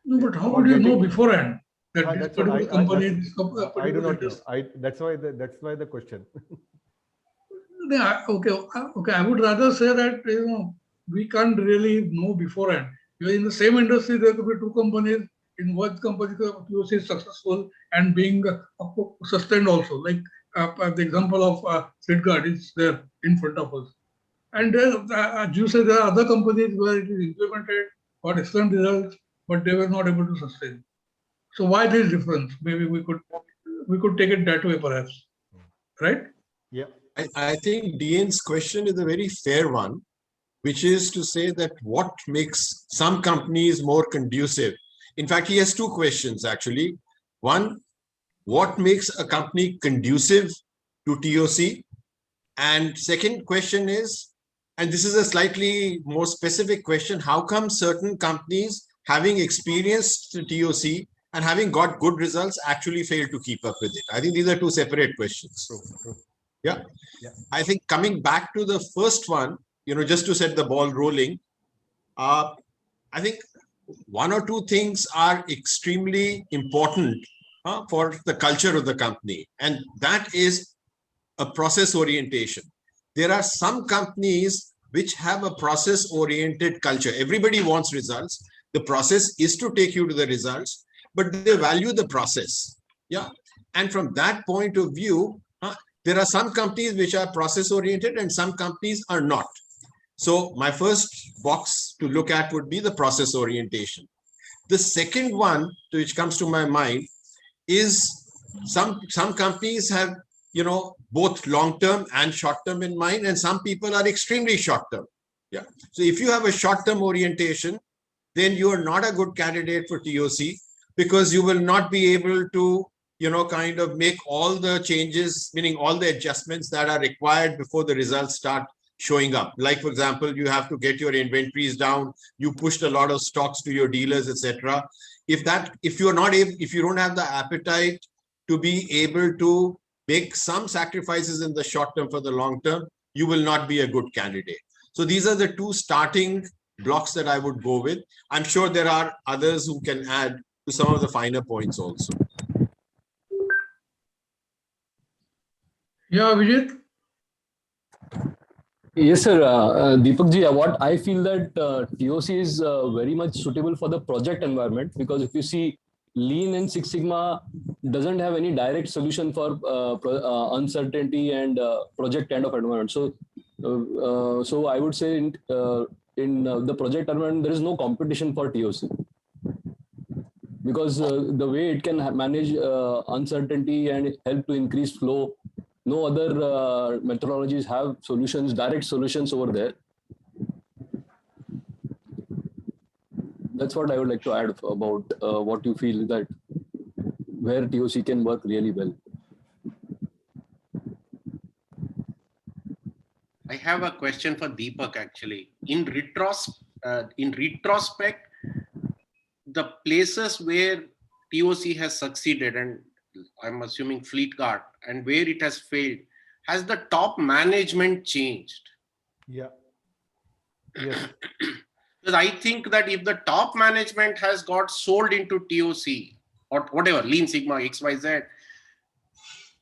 No, but how would you know beforehand that this That's particular what company, I do not know. That's why the question. Yeah, okay. I would rather say that we can't really know beforehand. You're in the same industry, there could be two companies. In one company, POC is successful and being sustained also. Like the example of Sidgard is there in front of us. And as you say, there are other companies where it is implemented, got excellent results, but they were not able to sustain. So why this difference? Maybe we could take it that way, perhaps, right? Yeah. I think Dean's question is a very fair one, which is to say that what makes some companies more conducive. In fact, he has two questions actually. One, what makes a company conducive to TOC? And second question is, and this is a slightly more specific question, how come certain companies having experienced TOC and having got good results actually fail to keep up with it? I think these are two separate questions. True. Yeah. I think coming back to the first one, just to set the ball rolling, I think one or two things are extremely important for the culture of the company, and that is a process orientation. There are some companies which have a process oriented culture. Everybody wants results. The process is to take you to the results, but they value the process. Yeah. And from that point of view, there are some companies which are process oriented and some companies are not. So my first box to look at would be the process orientation. The second one, which comes to my mind, is some companies have both long-term and short-term in mind, and some people are extremely short-term. Yeah. So if you have a short-term orientation, then you are not a good candidate for TOC, because you will not be able to kind of make all the changes, meaning all the adjustments that are required before the results start showing up. Like, for example, you have to get your inventories down, you pushed a lot of stocks to your dealers, etc. If you don't have the appetite to be able to make some sacrifices in the short term for the long term, you will not be a good candidate. So these are the two starting blocks that I would go with. I'm sure there are others who can add to some of the finer points also. Yeah, Vijay. Yes, sir. Deepak ji, what I feel that TOC is very much suitable for the project environment, because if you see, Lean and Six Sigma doesn't have any direct solution for uncertainty and project kind of environment. So I would say in the project environment, there is no competition for TOC, because the way it can manage uncertainty and help to increase flow. No other methodologies have direct solutions over there. That's what I would like to add about what you feel that where TOC can work really well. I have a question for Deepak actually. In in retrospect, the places where TOC has succeeded, and I'm assuming Fleetguard, and where it has failed, has the top management changed? Yeah. Yes. Because I think that if the top management has got sold into TOC or whatever, Lean Sigma, XYZ,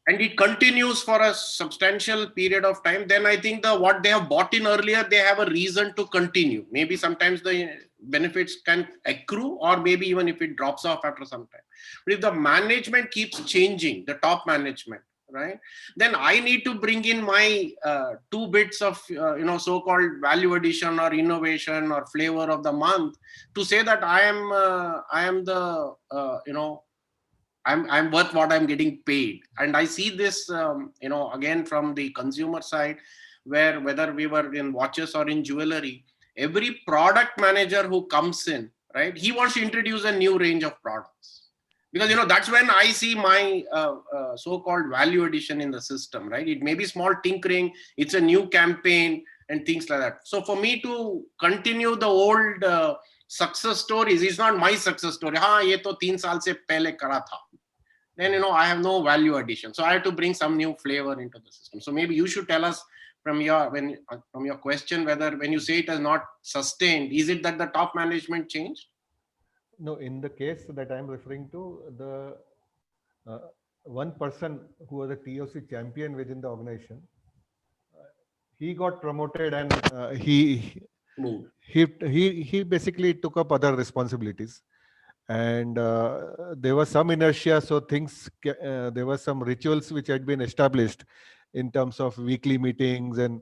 and it continues for a substantial period of time, then I think what they have bought in earlier, they have a reason to continue. Maybe sometimes the benefits can accrue, or maybe even if it drops off after some time. But if the management keeps changing, the top management, right, then I need to bring in my 2 bits of so-called value addition or innovation or flavor of the month to say that I am the I'm worth what I'm getting paid. And I see this again from the consumer side, where whether we were in watches or in jewelry, every product manager who comes in, right, he wants to introduce a new range of products, because that's when I see my so-called value addition in the system, right? It may be small tinkering, it's a new campaign and things like that. So for me to continue the old success stories, it's not my success story. Ye to 3 saal se pehle kara tha. Then I have no value addition. So I have to bring some new flavor into the system. So maybe you should tell us from your question, whether when you say it has not sustained, is it that the top management changed? No, in the case that I'm referring to, the one person who was a TOC champion within the organization, he got promoted, and he basically took up other responsibilities, and there was some inertia. So there were some rituals which had been established in terms of weekly meetings and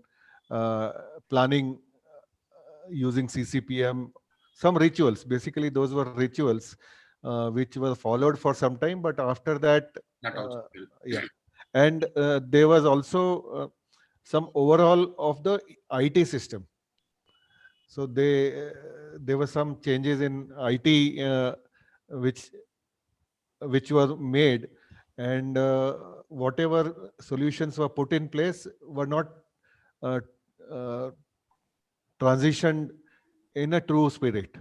planning using CCPM. Some rituals, basically those were rituals which were followed for some time, but after that, and there was also some overhaul of the IT system. So there were some changes in IT which were made, and whatever solutions were put in place were not transitioned in a true spirit.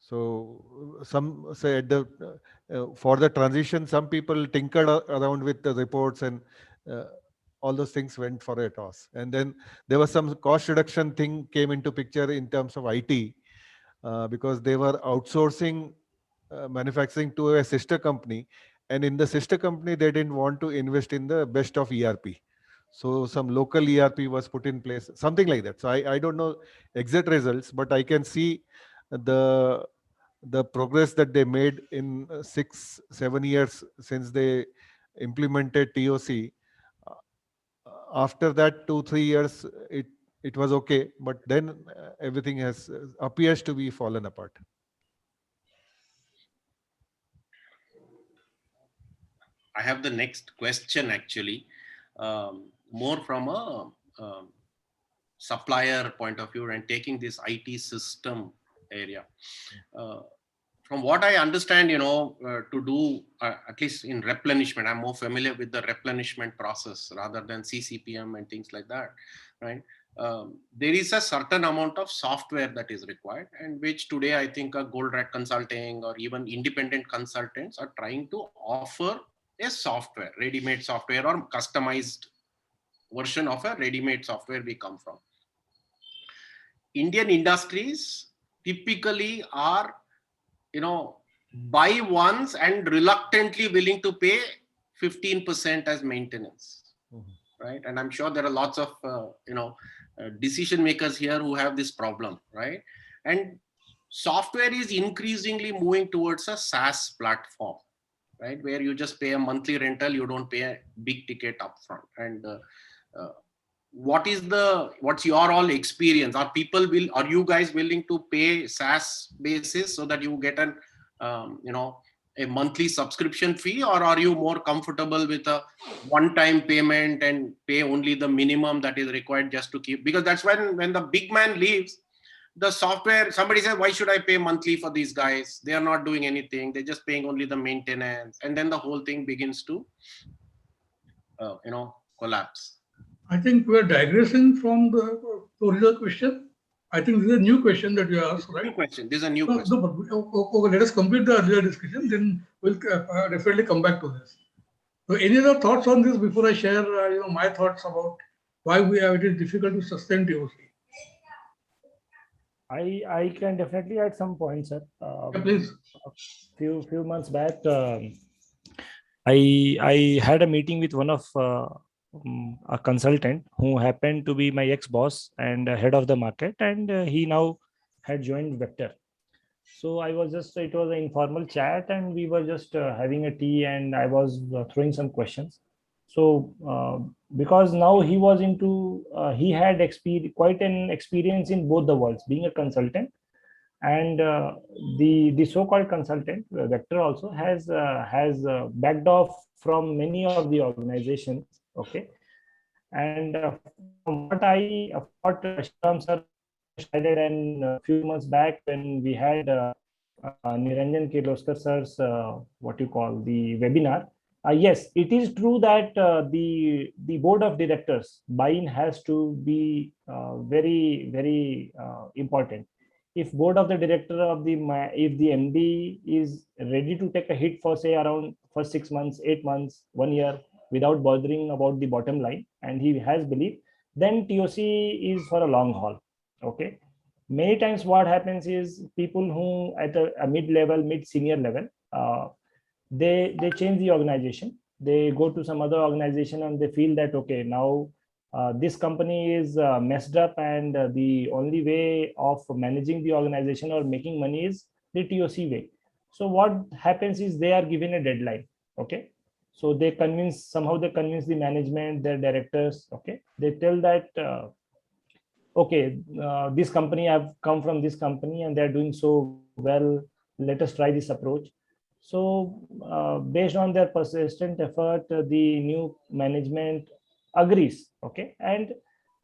So some say for the transition, some people tinkered around with the reports, and all those things went for a toss. And then there was some cost reduction thing came into picture in terms of IT, because they were outsourcing manufacturing to a sister company, and in the sister company they didn't want to invest in the best of ERP. So some local ERP was put in place, something like that. So I don't know exact results, but I can see the progress that they made in 6-7 years since they implemented TOC. After that 2-3 years, it was okay, but then everything appears to be fallen apart. I have the next question actually, more from a supplier point of view and taking this IT system area. From what I understand, to do at least in replenishment, I'm more familiar with the replenishment process rather than CCPM and things like that, right? There is a certain amount of software that is required, and which today I think a Goldratt Consulting or even independent consultants are trying to offer a software, ready-made software or customized version of a ready-made software we come from. Indian industries typically are, buy once and reluctantly willing to pay 15% as maintenance, right? And I'm sure there are lots of, decision makers here who have this problem, right? And software is increasingly moving towards a SaaS platform, right? Where you just pay a monthly rental, you don't pay a big ticket upfront. And what's your all experience? Are you guys willing to pay SaaS basis so that you get an, a monthly subscription fee, or are you more comfortable with a one-time payment and pay only the minimum that is required just to keep? Because that's when the big man leaves, the software, somebody says, why should I pay monthly for these guys? They are not doing anything. They're just paying only the maintenance. And then the whole thing begins to, collapse. I think we're digressing from the original question. I think this is a new question that you asked, New right? question. This is a new No, question. no, but okay, let us complete the earlier discussion, then we'll definitely come back to this. So any other thoughts on this before I share, my thoughts about why it is difficult to sustain TOC? I can definitely add some points, sir. Yeah, please. Few months back, I had a meeting with one of a consultant who happened to be my ex-boss and head of the market, and he now had joined Vector. So I was just, it was an informal chat, and we were just having a tea, and I was throwing some questions. So because now he was into, he had quite an experience in both the worlds, being a consultant, and the so-called consultant Vector also has backed off from many of the organizations. Okay, and from what Shriram sir decided, and a few months back when we had Niranjan Kirloskar sir's what you call the webinar. Yes, it is true that the board of directors buy-in has to be very important. If board of the director of if the MD is ready to take a hit for say around for 6 months, 8 months, 1 year without bothering about the bottom line, and he has belief, then TOC is for a long haul. Okay. Many times what happens is people who at a mid-level, mid-senior level, they change the organization. They go to some other organization and they feel that, okay, now this company is messed up, and the only way of managing the organization or making money is the TOC way. So what happens is they are given a deadline. Okay. So somehow they convince the management, their directors. Okay. They tell that, okay, this company, I've come from this company and they're doing so well, let us try this approach. So based on their persistent effort, the new management agrees. Okay, and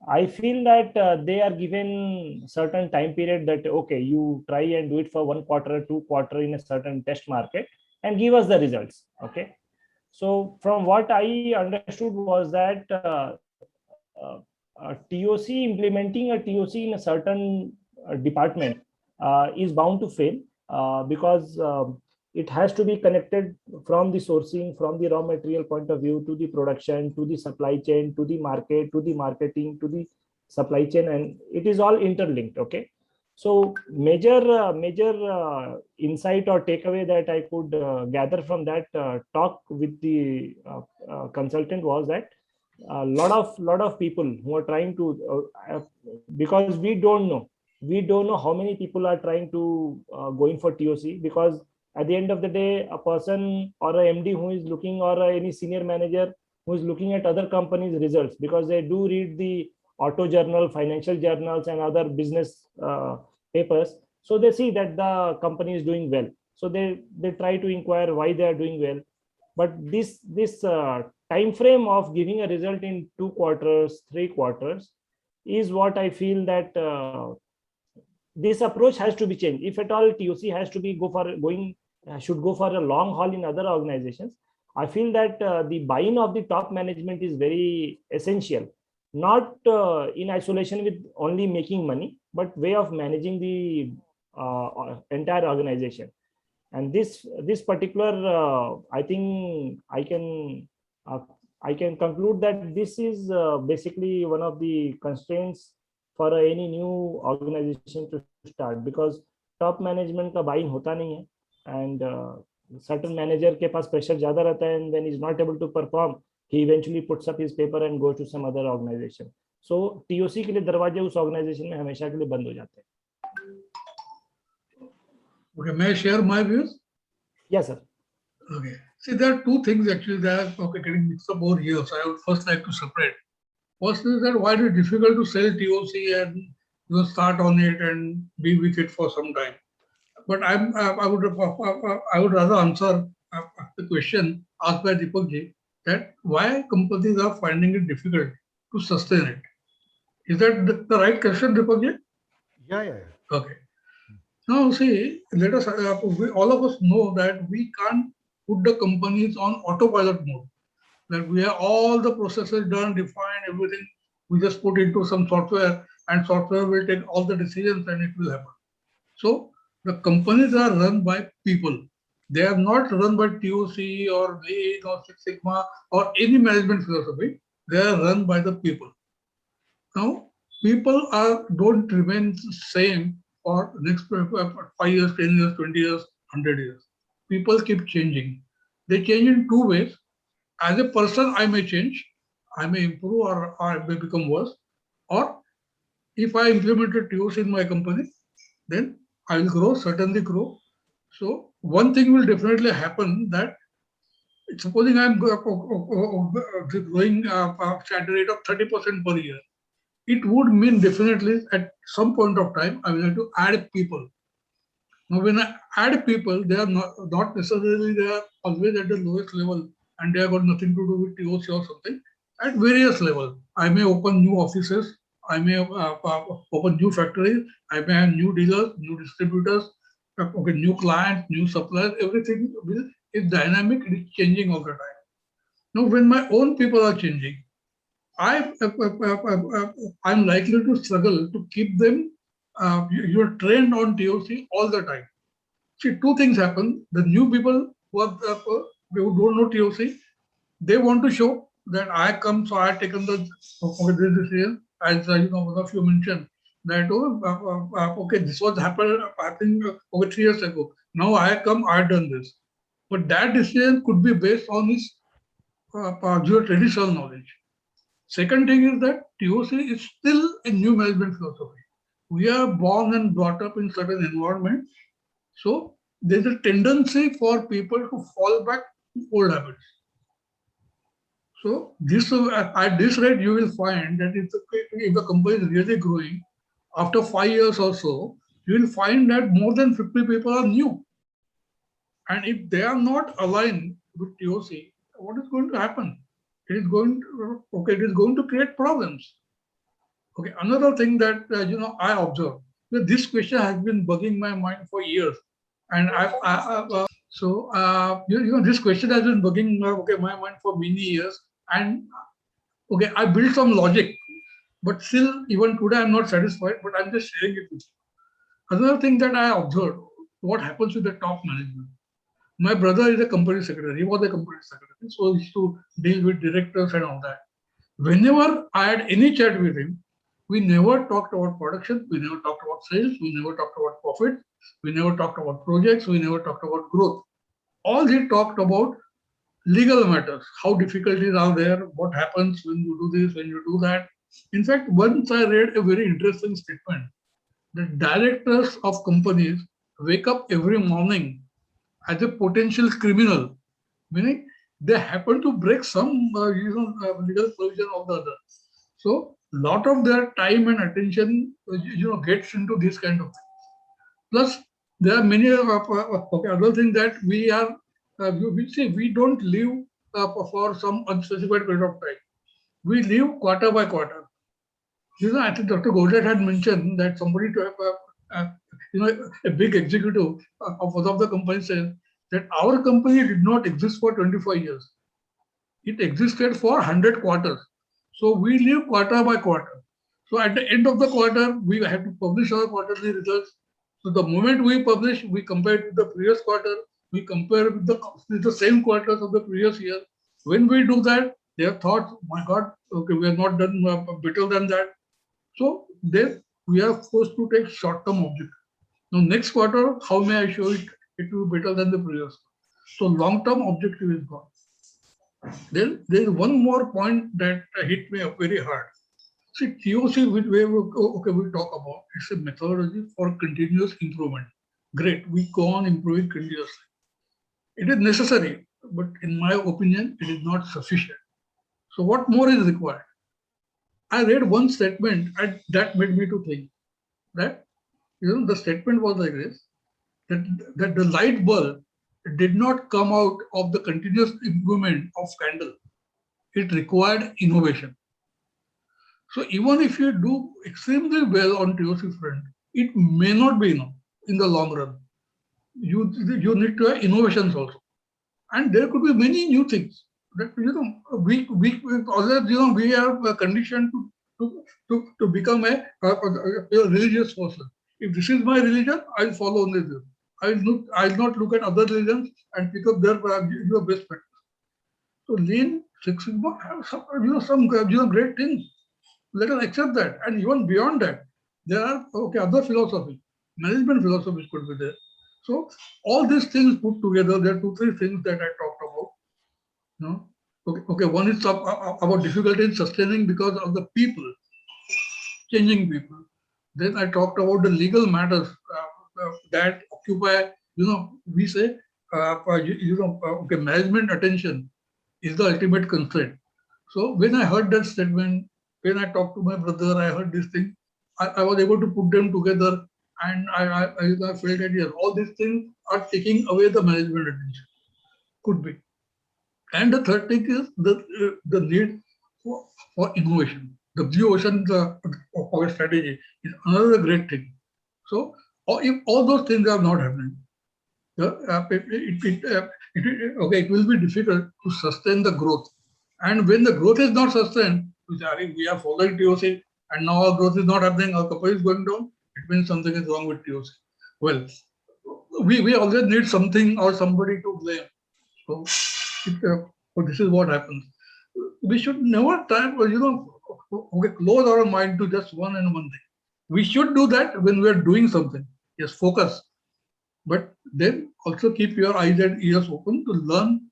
I feel that they are given certain time period that, okay, you try and do it for 1 quarter, 2 quarter in a certain test market and give us the results. Okay, so from what I understood was that TOC, implementing a TOC in a certain department is bound to fail because it has to be connected from the sourcing, from the raw material point of view, to the production, to the supply chain, to the market, to the marketing, to the supply chain, and it is all interlinked. Okay, so major insight or takeaway that I could gather from that talk with the consultant was that a lot of people who are trying to because we don't know how many people are trying to go in for TOC, because at the end of the day, a person or a MD who is looking, or any senior manager who is looking at other companies' results, because they do read the auto journal, financial journals, and other business papers, so they see that the company is doing well, so they try to inquire why they are doing well. But this time frame of giving a result in 2 quarters, 3 quarters is what I feel that this approach has to be changed. If at all TOC has to be should go for a long haul in other organizations, I feel that the buy-in of the top management is very essential, not in isolation with only making money, but way of managing the entire organization. And this particular I think I can conclude that this is basically one of the constraints for any new organization to start, because top management का buy-in होता नहीं है, and certain manager के पास pressure ज़्यादा रहता है, and when he's not able to perform, he eventually puts up his paper and goes to some other organization. So TOC के लिए दरवाजे उस organization में हमेशा के लिए बंद हो जाते हैं. Okay, may I share my views? Yes, sir. Okay. See, there are two things actually that are getting mixed up over here. So I would first like to separate. First is that why it is difficult to sell TOC and start on it and be with it for some time. But I would rather answer the question asked by Deepak ji, that why companies are finding it difficult to sustain it. Is that the right question, Deepak ji? Yeah. Okay. Now, see, let us, all of us know that we can't put the companies on autopilot mode. That we have all the processes done, defined, everything. We just put into some software and software will take all the decisions and it will happen. So the companies are run by people. They are not run by TOC or Lean or Six Sigma or any management philosophy. They are run by the people. Now, people don't remain the same for next 5 years, 10 years, 20 years, 100 years. People keep changing. They change in two ways. As a person, I may change, I may improve or I may become worse. Or if I implement a TOC in my company, then I will grow, certainly grow. So one thing will definitely happen that supposing I'm growing at the rate of 30% per year, it would mean definitely at some point of time I will have to add people. Now when I add people, they are not necessarily they are always at the lowest level and they have got nothing to do with TOC or something. At various levels, I may open new offices, I may open new factories, I may have new dealers, new distributors, new clients, new suppliers, everything is dynamic, it is changing all the time. Now when my own people are changing, I'm likely to struggle to keep them trained on TOC all the time. See, two things happen. The new people who don't know TOC, they want to show that I come, so I have taken the decision. As one of you mentioned that okay, this was happening over 3 years ago. Now I come, I have done this. But that decision could be based on his traditional knowledge. Second thing is that TOC is still a new management philosophy. We are born and brought up in certain environment. So there's a tendency for people to fall back to old habits. So this at this rate, you will find that if the company is really growing, after 5 years or so, you will find that more than 50 people are new. And if they are not aligned with TOC, what is going to happen? It is going to create problems. Okay, another thing that I observed, this question has been bugging my mind for years, and this question has been bugging my mind for many years, and I built some logic, but still even today I'm not satisfied. But I'm just sharing it with you. Another thing that I observed, what happens with the top management. My brother is a company secretary. He was a company secretary, so he used to deal with directors and all that. Whenever I had any chat with him, we never talked about production, we never talked about sales, we never talked about profit, we never talked about projects, we never talked about growth. All he talked about legal matters, how difficulties are there, what happens when you do this, when you do that. In fact, once I read a very interesting statement that directors of companies wake up every morning as a potential criminal, meaning they happen to break some legal provision of the other. So lot of their time and attention gets into this kind of thing. Plus there are many other things that we are we don't live for some unspecified period of time. We live quarter by quarter. I think Dr. Goldet had mentioned that somebody to have a big executive of one of the companies said that our company did not exist for 25 years. It existed for 100 quarters. So we live quarter by quarter. So at the end of the quarter, we have to publish our quarterly results. So the moment we publish, we compare it with the previous quarter, we compare with the same quarters of the previous year. When we do that, they have thought, my God, okay, we have not done better than that. So then we are forced to take short-term objective. Now next quarter, how may I show it? It will be better than the previous. So long-term objective is gone. Then there is one more point that hit me up very hard. See, TOC, we talk about, it's a methodology for continuous improvement. Great, we go on improving continuously. It is necessary, but in my opinion, it is not sufficient. So what more is required? I read one statement and that made me to think that, the statement was like this, that the light bulb did not come out of the continuous improvement of candle. It required innovation. So even if you do extremely well on TOC front, it may not be enough in the long run. You need to have innovations also. And there could be many new things that, we are conditioned to to become a religious person. If this is my religion, I'll follow only this. I'll not look at other religions and pick up their best practice. So Lean Six Sigma have some great things. Let us accept that, and even beyond that, there are other philosophies, management philosophies could be there. So all these things put together, there are 2-3 things that I talked about. No, okay. One is about difficulty in sustaining because of the people, changing people. Then I talked about the legal matters that occupy. We say management attention is the ultimate constraint. So when I heard that statement, when I talked to my brother, I heard this thing. I was able to put them together, and I felt that yes, all these things are taking away the management attention. Could be. And the third thing is the need for innovation. The blue ocean of our strategy is another great thing. So if all those things are not happening, it will be difficult to sustain the growth. And when the growth is not sustained, we are following TOC and now our growth is not happening, our company is going down, it means something is wrong with TOC. Well, we always need something or somebody to blame. So this is what happens. We should never try, close our mind to just one thing. We should do that when we are doing something. Yes, focus. But then also keep your eyes and ears open to learn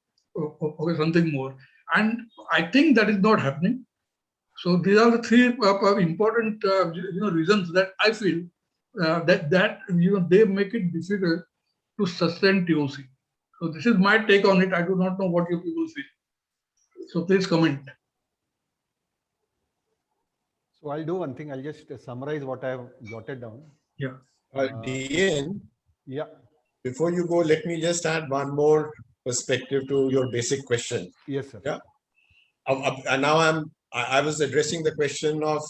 something more. And I think that is not happening. So these are the 3 important reasons that I feel that they make it difficult to sustain TOC. So this is my take on it. I do not know what you people feel. So please comment. So I'll do one thing. I'll just summarize what I have jotted down. Yeah. DN, Yeah. before you go, let me just add one more perspective to your basic question. Yes, sir. Yeah. And now I was addressing the question of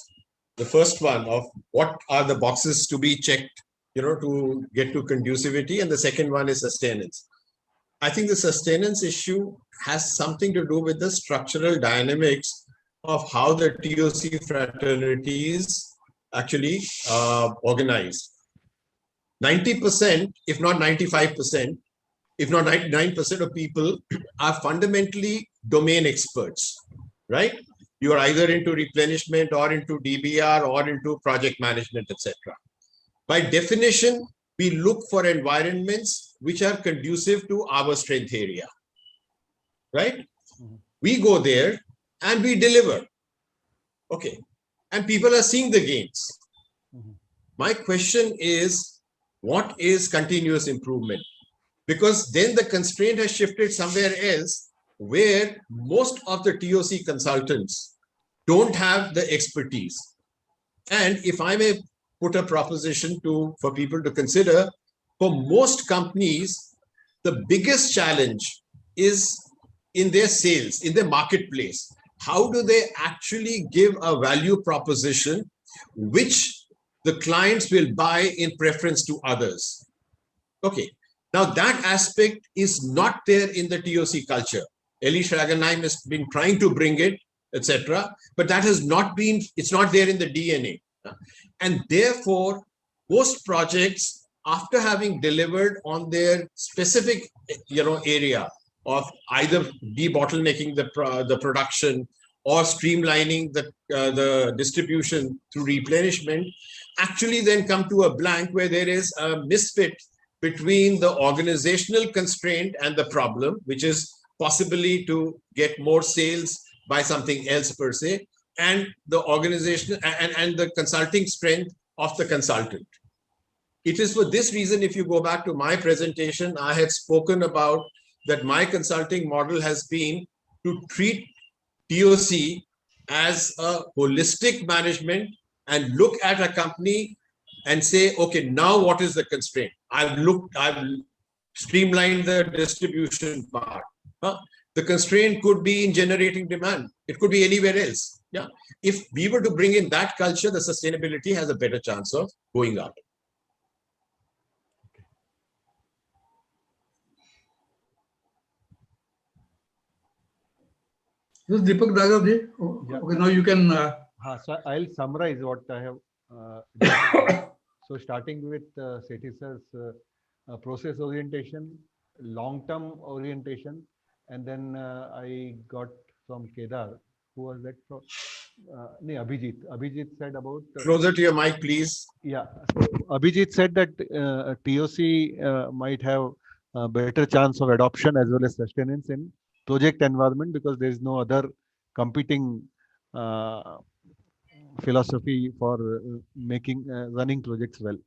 the first one of what are the boxes to be checked, to get to conducivity, and the second one is sustenance. I think the sustenance issue has something to do with the structural dynamics of how the TOC fraternity is actually organized. 90%, if not 95%, if not 99% of people are fundamentally domain experts, right? You are either into replenishment or into DBR or into project management, etc. By definition, we look for environments which are conducive to our strength area, right? Mhm. We go there and we deliver. Okay. And people are seeing the gains. Mhm. My question is, what is continuous improvement? Because then the constraint has shifted somewhere else where most of the TOC consultants don't have the expertise. And if I may put a proposition for people to consider, for most companies, the biggest challenge is in their sales, in their marketplace. How do they actually give a value proposition which the clients will buy in preference to others? Okay. Now that aspect is not there in the TOC culture. Eli Schragenheim has been trying to bring it, etc. But that has not been, it's not there in the DNA. And therefore, most projects, after having delivered on their specific, area of either debottlenecking the production or streamlining the distribution through replenishment, actually then come to a blank where there is a misfit between the organizational constraint and the problem, which is possibly to get more sales by something else per se, and the organizational and the consulting strength of the consultant. It is for this reason, if you go back to my presentation, I had spoken about that my consulting model has been to treat TOC as a holistic management and look at a company and say, okay, now what is the constraint? I've streamlined the distribution part. The constraint could be in generating demand. It could be anywhere else. Yeah. If we were to bring in that culture, the sustainability has a better chance of going up. This is Deepak Dagarji. Yeah. Okay, now you can So I'll summarize what I have discussed. So starting with Sethi sir's process orientation, long-term orientation, and then I got from Kedar, who was that from? Abhijit. Abhijit said about Closer to your mic, please. yeah. So Abhijit said that TOC might have a better chance of adoption as well as sustenance in project environment because there is no other competing philosophy for running projects well.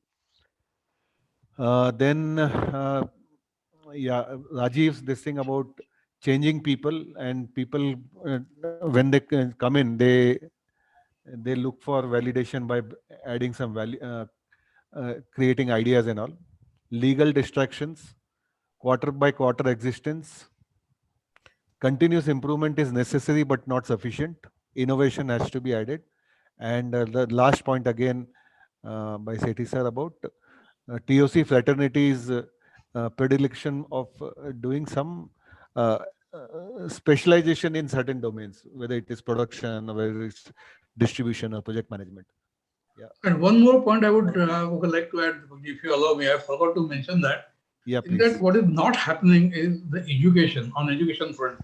Rajiv's this thing about changing people and people when they come in, they look for validation by adding some value, creating ideas and all. Legal distractions, quarter by quarter existence. Continuous improvement is necessary but not sufficient. Innovation has to be added. And the last point again by Sethi sir about TOC fraternity's predilection of doing some specialization in certain domains, whether it is production or whether it's distribution or project management. Yeah. And one more point I would like to add, if you allow me, I forgot to mention that. Yeah, In please. that what is not happening is the education on education front.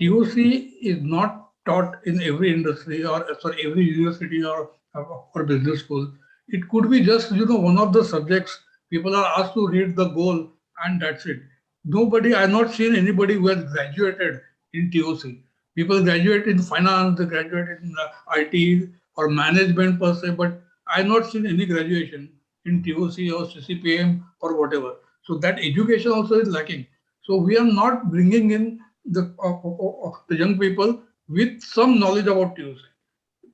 TOC is not taught in every industry or sorry, every university or business school. It could be just one of the subjects people are asked to read the goal and that's it. Nobody, I have not seen anybody who has graduated in TOC. People graduate in finance, they graduate in IT or management per se, but I have not seen any graduation in TOC or CCPM or whatever. So that education also is lacking. So we are not bringing in the young people with some knowledge about TOC.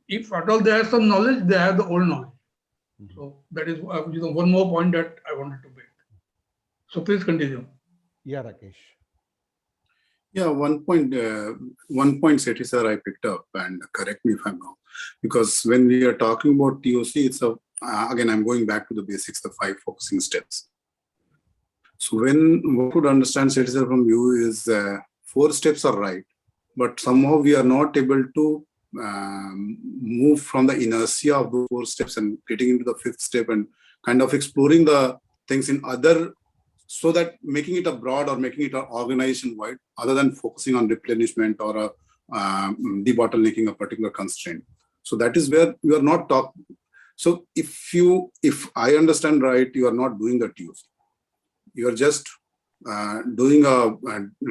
If at all they have some knowledge, they have the old knowledge. So that is one more point that I wanted to make. So please continue. Yeah, Rakesh. Yeah, one point, Sethi sir, I picked up, and correct me if I'm wrong, because when we are talking about TOC, it's again, I'm going back to the basics, the 5 focusing steps. So when what would understand, Sethi sir, from you is 4 steps are right, but somehow we are not able to move from the inertia of those 4 steps and getting into the 5th step and kind of exploring the things in other, so that making it a broad or making it an organization wide, other than focusing on replenishment or debottlenecking a particular constraint. So that is where you are not talking. So if I understand right, you are not doing the TOC. You are just doing a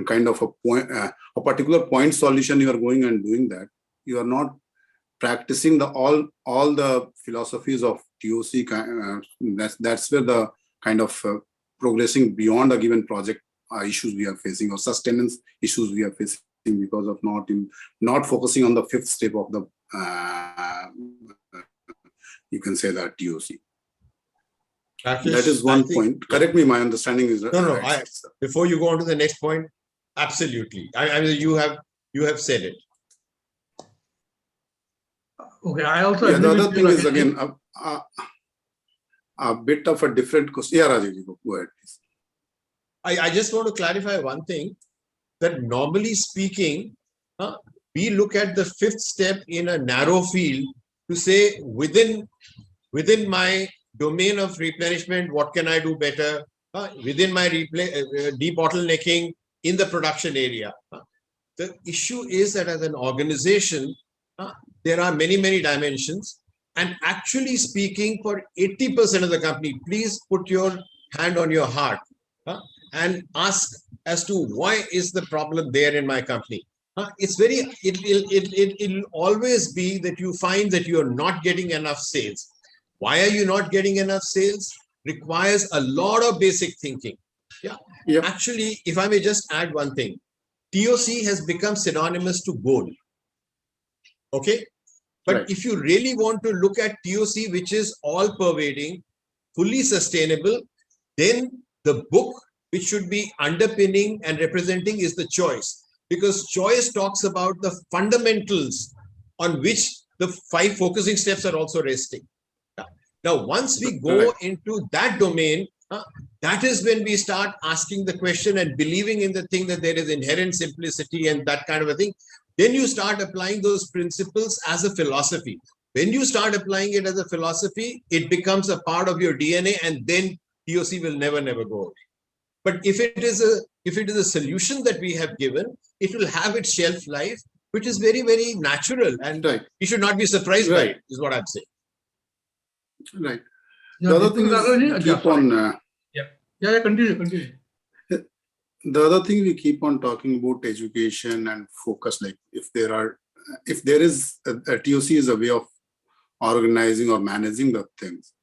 kind of a point, a particular point solution. You are going and doing that. You are not practicing the all the philosophies of TOC. That's where the kind of progressing beyond a given project issues we are facing, or sustenance issues we are facing because of not focusing on the 5th step of the you can say that TOC. Rakesh, That is one point. Correct me, my understanding is No, right. before you go on to the next point, absolutely. I mean, you have said it. Okay, I also Yeah, agree the with other you, thing is Rakesh. again a bit of a different question. Yeah, Rajesh, go ahead, please. I just want to clarify one thing, that normally speaking, we look at the 5th step in a narrow field to say within my domain of replenishment, what can I do better? Within my debottlenecking in the production area. The issue is that as an organization, there are many, many dimensions. And actually speaking, for 80% of the company, please put your hand on your heart and ask as to why is the problem there in my company. It'll always be that you find that you're not getting enough sales. Why are you not getting enough sales? Requires a lot of basic thinking. Yeah. Yep. Actually, if I may just add one thing, TOC has become synonymous to goal. Okay. But Right. if you really want to look at TOC, which is all pervading, fully sustainable, then the book which should be underpinning and representing is the choice. Because choice talks about the fundamentals on which the 5 focusing steps are also resting. Now, once we go into that domain, that is when we start asking the question and believing in the thing that there is inherent simplicity and that kind of a thing. Then you start applying those principles as a philosophy. When you start applying it as a philosophy, it becomes a part of your DNA, and then TOC will never go away. But if it is a solution that we have given, it will have its shelf life, which is very, very natural, and Right. you should not be surprised by Right. it, is what I'm saying. Right. Yeah, The other Deepak thing is Nagarji, we yeah, keep sorry. on. Yeah, continue. The other thing we keep on talking about education and focus, like if there is a TOC is a way of organizing or managing the things.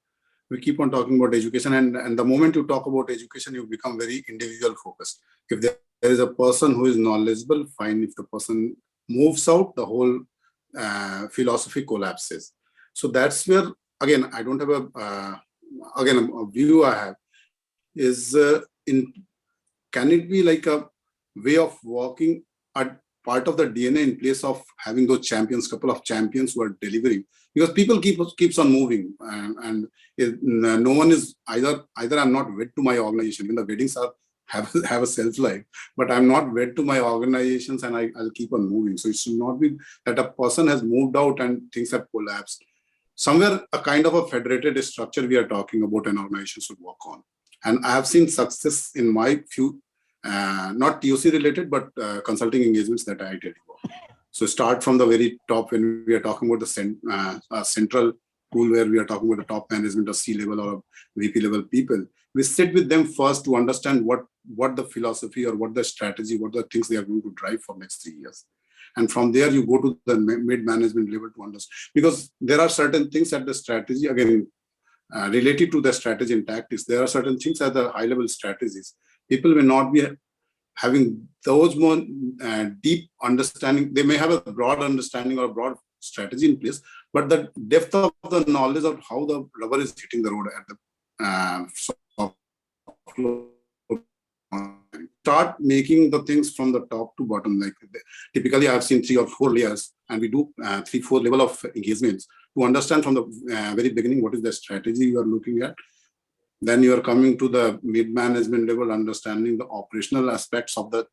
We keep on talking about education, and the moment you talk about education, you become very individual focused. If there is a person who is knowledgeable, fine. If the person moves out, the whole philosophy collapses. So that's where, again, I don't have a view I have is can it be like a way of walking at part of the DNA in place of having those champions, couple of champions who are delivering, because people keeps on moving, and no one is either I'm not wed to my organization. When the weddings have a self life, but I'm not wed to my organizations, and I'll keep on moving. So it should not be that a person has moved out and things have collapsed. Somewhere a kind of a federated structure we are talking about an organization should work on. And I have seen success in my few, not TOC related, but consulting engagements that I did. So start from the very top when we are talking about the central pool where we are talking about the top management or C-level or VP level people. We sit with them first to understand what the philosophy or what the strategy, what the things they are going to drive for next 3 years. And from there, you go to the mid-management level to understand. Because there are certain things at the strategy, again, related to the strategy and tactics, there are certain things at the high-level strategies. People may not be having those more deep understanding. They may have a broad understanding or a broad strategy in place, but the depth of the knowledge of how the rubber is hitting the road at the soft floor. Start making the things from the top to bottom. Like typically, I've seen 3 or 4 layers, and we do 3-4 level of engagements to understand from the very beginning what is the strategy you are looking at. Then you are coming to the mid-management level, understanding the operational aspects of the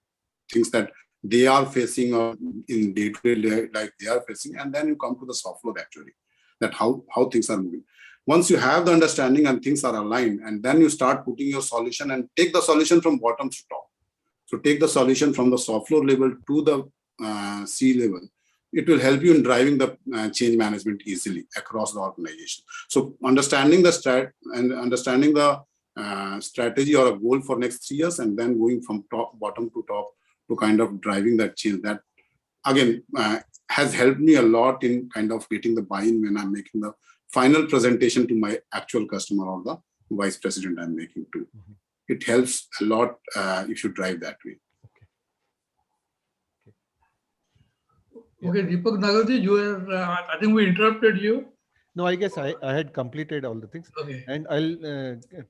things that they are facing or in day-to-day life they are facing, and then you come to the soft floor actually, that how things are moving. Once you have the understanding and things are aligned, and then you start putting your solution and take the solution from bottom to top. So take the solution from the soft floor level to the C level. It will help you in driving the change management easily across the organization. So understanding the understanding the strategy or a goal for next 3 years, and then going from bottom to top to kind of driving that change. That again has helped me a lot in kind of getting the buy-in when I'm making the final presentation to my actual customer or the vice president I'm making to. It helps a lot if you drive that way. Okay, Deepak Nagarji, you were, I think we interrupted you. No, I guess I had completed all the things. Okay. And I'll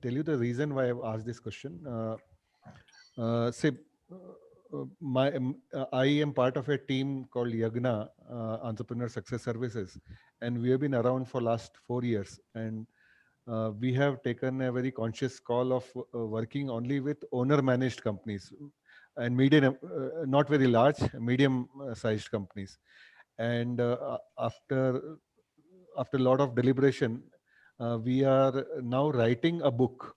tell you the reason why I've asked this question. I am part of a team called Yagna, Entrepreneur Success Services, and we have been around for last 4 years. And we have taken a very conscious call of working only with owner-managed companies and medium, not very large, medium-sized companies. And after a lot of deliberation, we are now writing a book,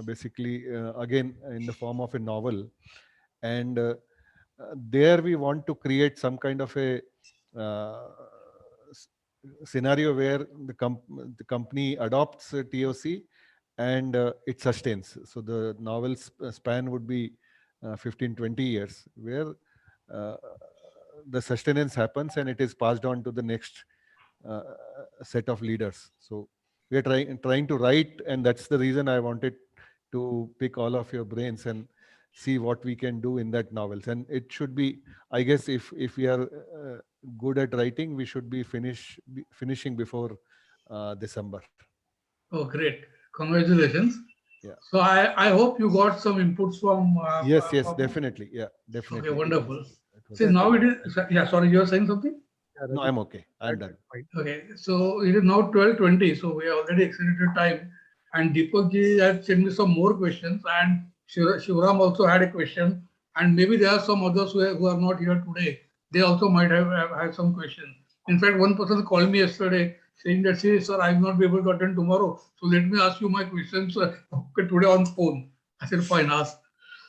basically, again, in the form of a novel. And there we want to create some kind of a scenario where the company adopts a TOC and it sustains. So the novel's span would be 15-20 years, where the sustenance happens and it is passed on to the next set of leaders. So we are trying to write, and that's the reason I wanted to pick all of your brains and see what we can do in that novels. And it should be, I guess, if we are good at writing, we should be finishing before December. Oh, great. Congratulations. Yeah. So I hope you got some inputs from... Yes, definitely. Yeah, definitely. Okay, wonderful. See, now it is... Yeah, sorry, you were saying something? No, I'm okay. I'm done. Okay, so it is now 12:20, so we have already exceeded the time. And Deepak ji had sent me some more questions, and Shivram also had a question, and maybe there are some others who are not here today. They also might have had some questions. In fact, one person called me yesterday saying that, see, sir, I will not be able to attend tomorrow. So let me ask you my questions today on phone. I said, fine, ask.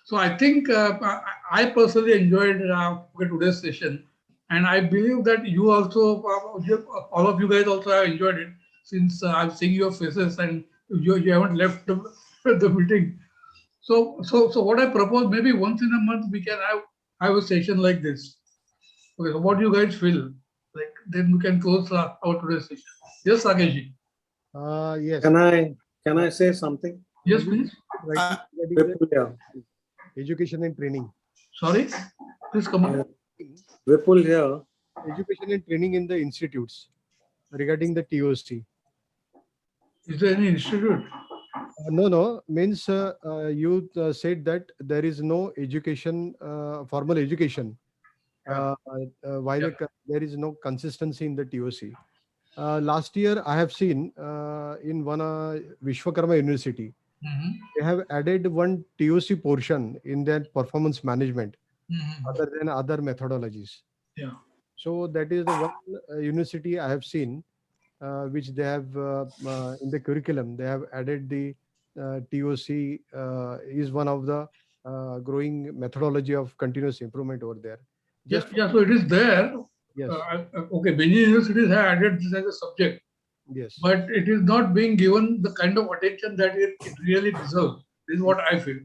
So I think I personally enjoyed today's session. And I believe that you also, all of you guys also have enjoyed it, since I'm seeing your faces and you haven't left the meeting. So what I propose, maybe once in a month we can have a session like this. Okay, so what do you guys feel? Like, then we can close our today's session. Yes, Sakeshji. Yes. Can I say something? Yes, please. Right, regarding the Vipul, yeah. education and training. Sorry, please come on. Vipul here. Education and training in the institutes regarding the TOC. Is there any institute? No, means you said that there is no education, formal education. There is no consistency in the TOC. Last year, I have seen in one Vishwakarma University, they have added one TOC portion in their performance management, other than other methodologies. Yeah. So that is the one university I have seen, which they have in the curriculum. They have added the TOC is one of the growing methodology of continuous improvement over there. Yes, yeah, so it is there. Yes. Okay, many universities have added this as a subject, Yes. but it is not being given the kind of attention that it really deserves. This is what I feel.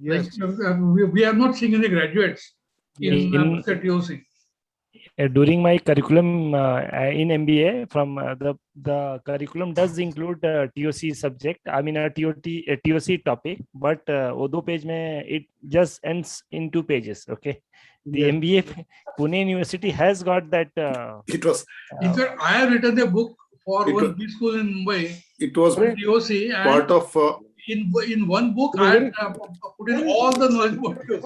Yes. Like, we are not seeing any graduates in TOC. During my curriculum in MBA, from the curriculum does include TOC subject. I mean a TOC topic, but Odo page mein it just ends in 2 pages. Okay, the MBA Pune University has got that. It was. In fact, I have written a book for one big school in Mumbai. It was TOC, and part of. In one book, I put in all the knowledge about TOC.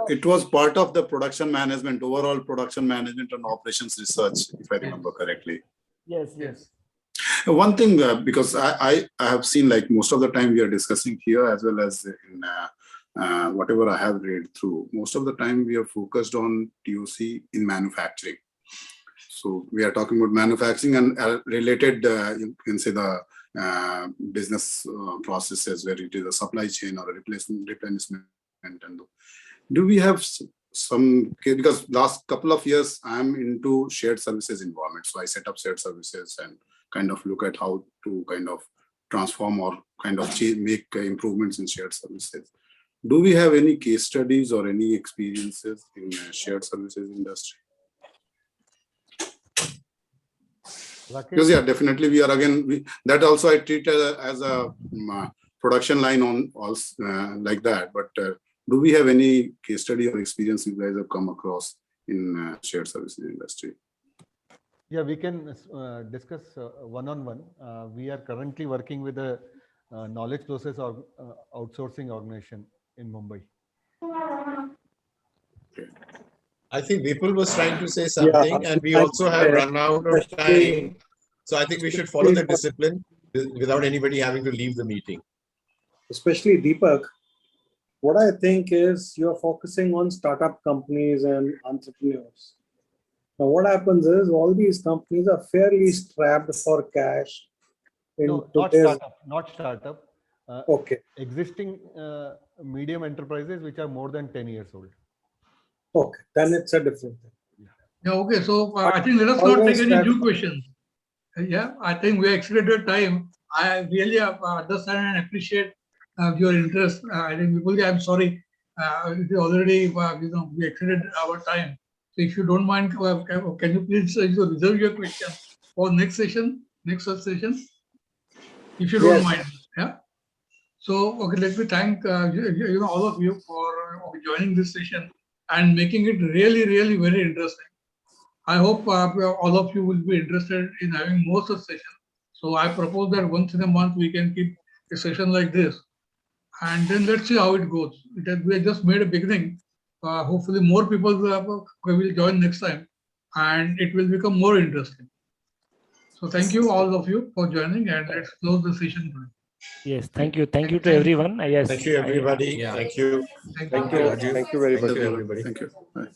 It was part of the production management, overall production management and operations research, if I remember correctly. Yes, yes. One thing, because I have seen, like, most of the time we are discussing here as well as in whatever I have read through, most of the time we are focused on TOC in manufacturing. So we are talking about manufacturing and related, you can say the business processes where it is a supply chain or a replenishment. And do we have some, because last couple of years I'm into shared services environment, so I set up shared services and kind of look at how to kind of transform or kind of make improvements in shared services. Do we have any case studies or any experiences in shared services industry? Because yeah, definitely we are again, that also I treat as a production line on also like that, but do we have any case study or experience you guys have come across in shared services industry? Yeah, we can discuss one-on-one. We are currently working with a knowledge process or outsourcing organization in Mumbai. I think Vipul was trying to say something, and we also have run out of time. So I think we should follow the discipline without anybody having to leave the meeting. Especially Deepak, what I think is you're focusing on startup companies and entrepreneurs. Now, what happens is all these companies are fairly strapped for cash. No, not startup. Okay. Existing medium enterprises which are more than 10 years old. Okay, then it's a different thing. Yeah, okay. So I think let us not take any new questions. Yeah, I think we exceeded your time. I really understand and appreciate your interest. I think Vipulji, I'm sorry. It is already, we exceeded our time. So if you don't mind, can you please reserve your question for next session, next session, if you don't mind. Yeah. So okay, let me thank all of you for joining this session and making it really, really very interesting. I hope all of you will be interested in having more such sessions. So I propose that once in a month we can keep a session like this, and then let's see how it goes. We have just made a beginning. Hopefully more people will join next time, and it will become more interesting. So thank you all of you for joining, and let's close the session today. Yes, thank you to Thank- everyone. Yes, Thank you, everybody. Yeah. Thank you. Thank Thank you. you, Rajiv. Thank you very Thank much. you, everybody. Thank you. Bye.